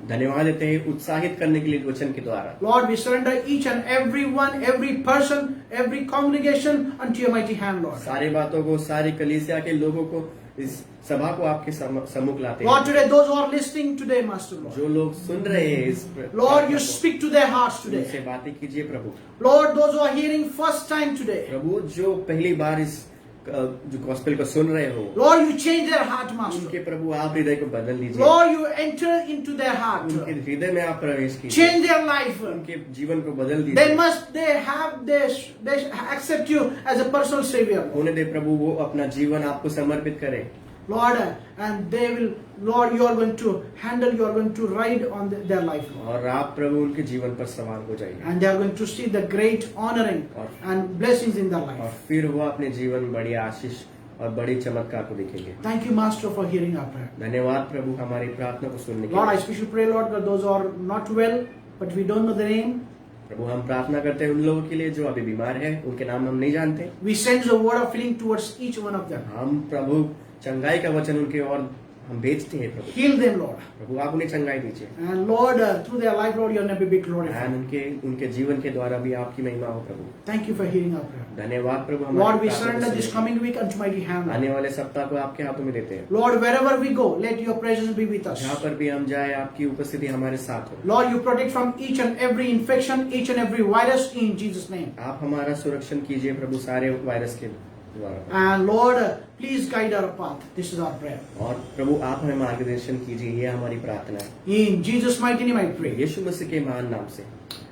धन्यवाद देते हैं उत्साहित करने के लिए वचन के द्वारा। Lord, we surrender each and every one, every person, every congregation unto your mighty hand, Lord. सारी बातों को, सारी कलीसिया के लोगों को, इस सभा को आपके सम्मुख लाते Lord, हैं। today, those who are listening today, Master, Lord. जो लोग सुन रहे हैं इस Lord, you speak to their hearts उनसे today. बातें कीजिए प्रभु। Lord, those who are hearing first time today. प्रभु जो पहली बार इस जो गॉस्पेल को सुन रहे हो, Lord, you change their heart, Master. उनके प्रभु आप हृदय को बदल लीजिए। Lord, you enter into their heart. उनके हृदय में आप प्रवेश कीजिए। Change their life. उनके जीवन को बदल They दीजिए। they accept you as a personal savior. होने दे प्रभु, वो अपना जीवन आपको समर्पित करे। Lord, and they will, Lord, you are going to handle, you are going to ride on their life, Lord. और आप प्रभु उनके जीवन पर सवार हो जाइए। And they are going to see the great honoring and blessings in their और life. फिर वो अपने जीवन में बड़ी आशीष और बड़ी चमत्कार को दिखेंगे। Thank you, Master, for hearing our prayer. धन्यवाद प्रभु हमारी प्रार्थना को सुनने के Lord, I लिए। especially pray, Lord, that those who are not well, but we don't know the name. प्रभु हम प्रार्थना करते हैं उन लोगों के लिए जो अभी बीमार है, उनके नाम हम नहीं जानते। We send the word of healing towards each one of them. हम प्रभु चंगाई का वचन उनके और हम भेजते हैं प्रभु। Heal them, Lord. प्रभु आप उन्हें चंगाई दीजिए। And Lord, through their life, Lord, your name be big glorified. And उनके जीवन के द्वारा भी आपकी महिमा हो प्रभु। Thank you for hearing our prayer. धन्यवाद प्रभु हमारी Lord, we प्रार्थना को surrender this सुनने के coming week unto mighty hand. लिए। आने वाले सप्ताह को आपके हाथों में देते हैं। Lord, wherever we go, let your presence be with us. जहाँ पर भी हम जाए आपकी उपस्थिति हमारे साथ हो। Lord, you protect from each and every infection, each and every virus in Jesus' name. आप हमारा सुरक्षण कीजिए प्रभु सारे वायरस के द्वारा। And Lord, please guide our path. This is our prayer. और प्रभु आप हमें मार्गदर्शन कीजिए, ये हमारी प्रार्थना है। In Jesus' mighty name I pray. यीशु मसीह के महान नाम से।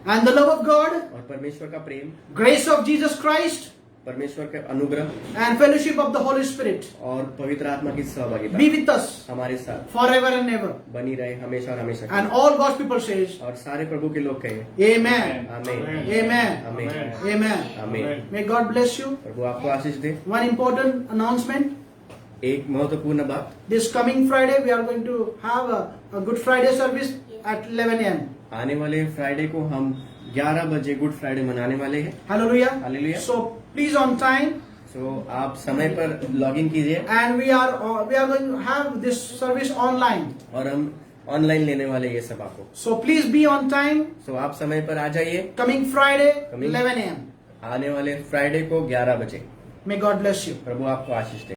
And the love of God, और परमेश्वर का प्रेम, grace of Jesus Christ, परमेश्वर का अनुग्रह and fellowship of the Holy Spirit और पवित्र आत्मा की सहभागिता be with us हमारे साथ forever and ever. बनी रहे हमेशा और हमेशा। And all God's people says, और सारे प्रभु के लोग कहे Amen. आमीन Amen. आमीन Amen. आमीन। May God bless you. प्रभु आपको आशीष दे। One important announcement. एक महत्वपूर्ण बात, This coming Friday, we are going to have a Good Friday service at 11 a.m. आने वाले फ्राइडे को हम 11 बजे गुड फ्राइडे मनाने वाले हैं। Hallelujah. Hallelujah. So please on time. तो आप समय पर लॉग इन कीजिए। And we are going to have this service online. और हम ऑनलाइन लेने वाले ये सभा को। So please be on time. तो आप समय पर आ जाइए। Coming Friday, Coming- 11 a.m. आने वाले फ्राइडे को 11 बजे। May God bless you. प्रभु आपको आशीष दे।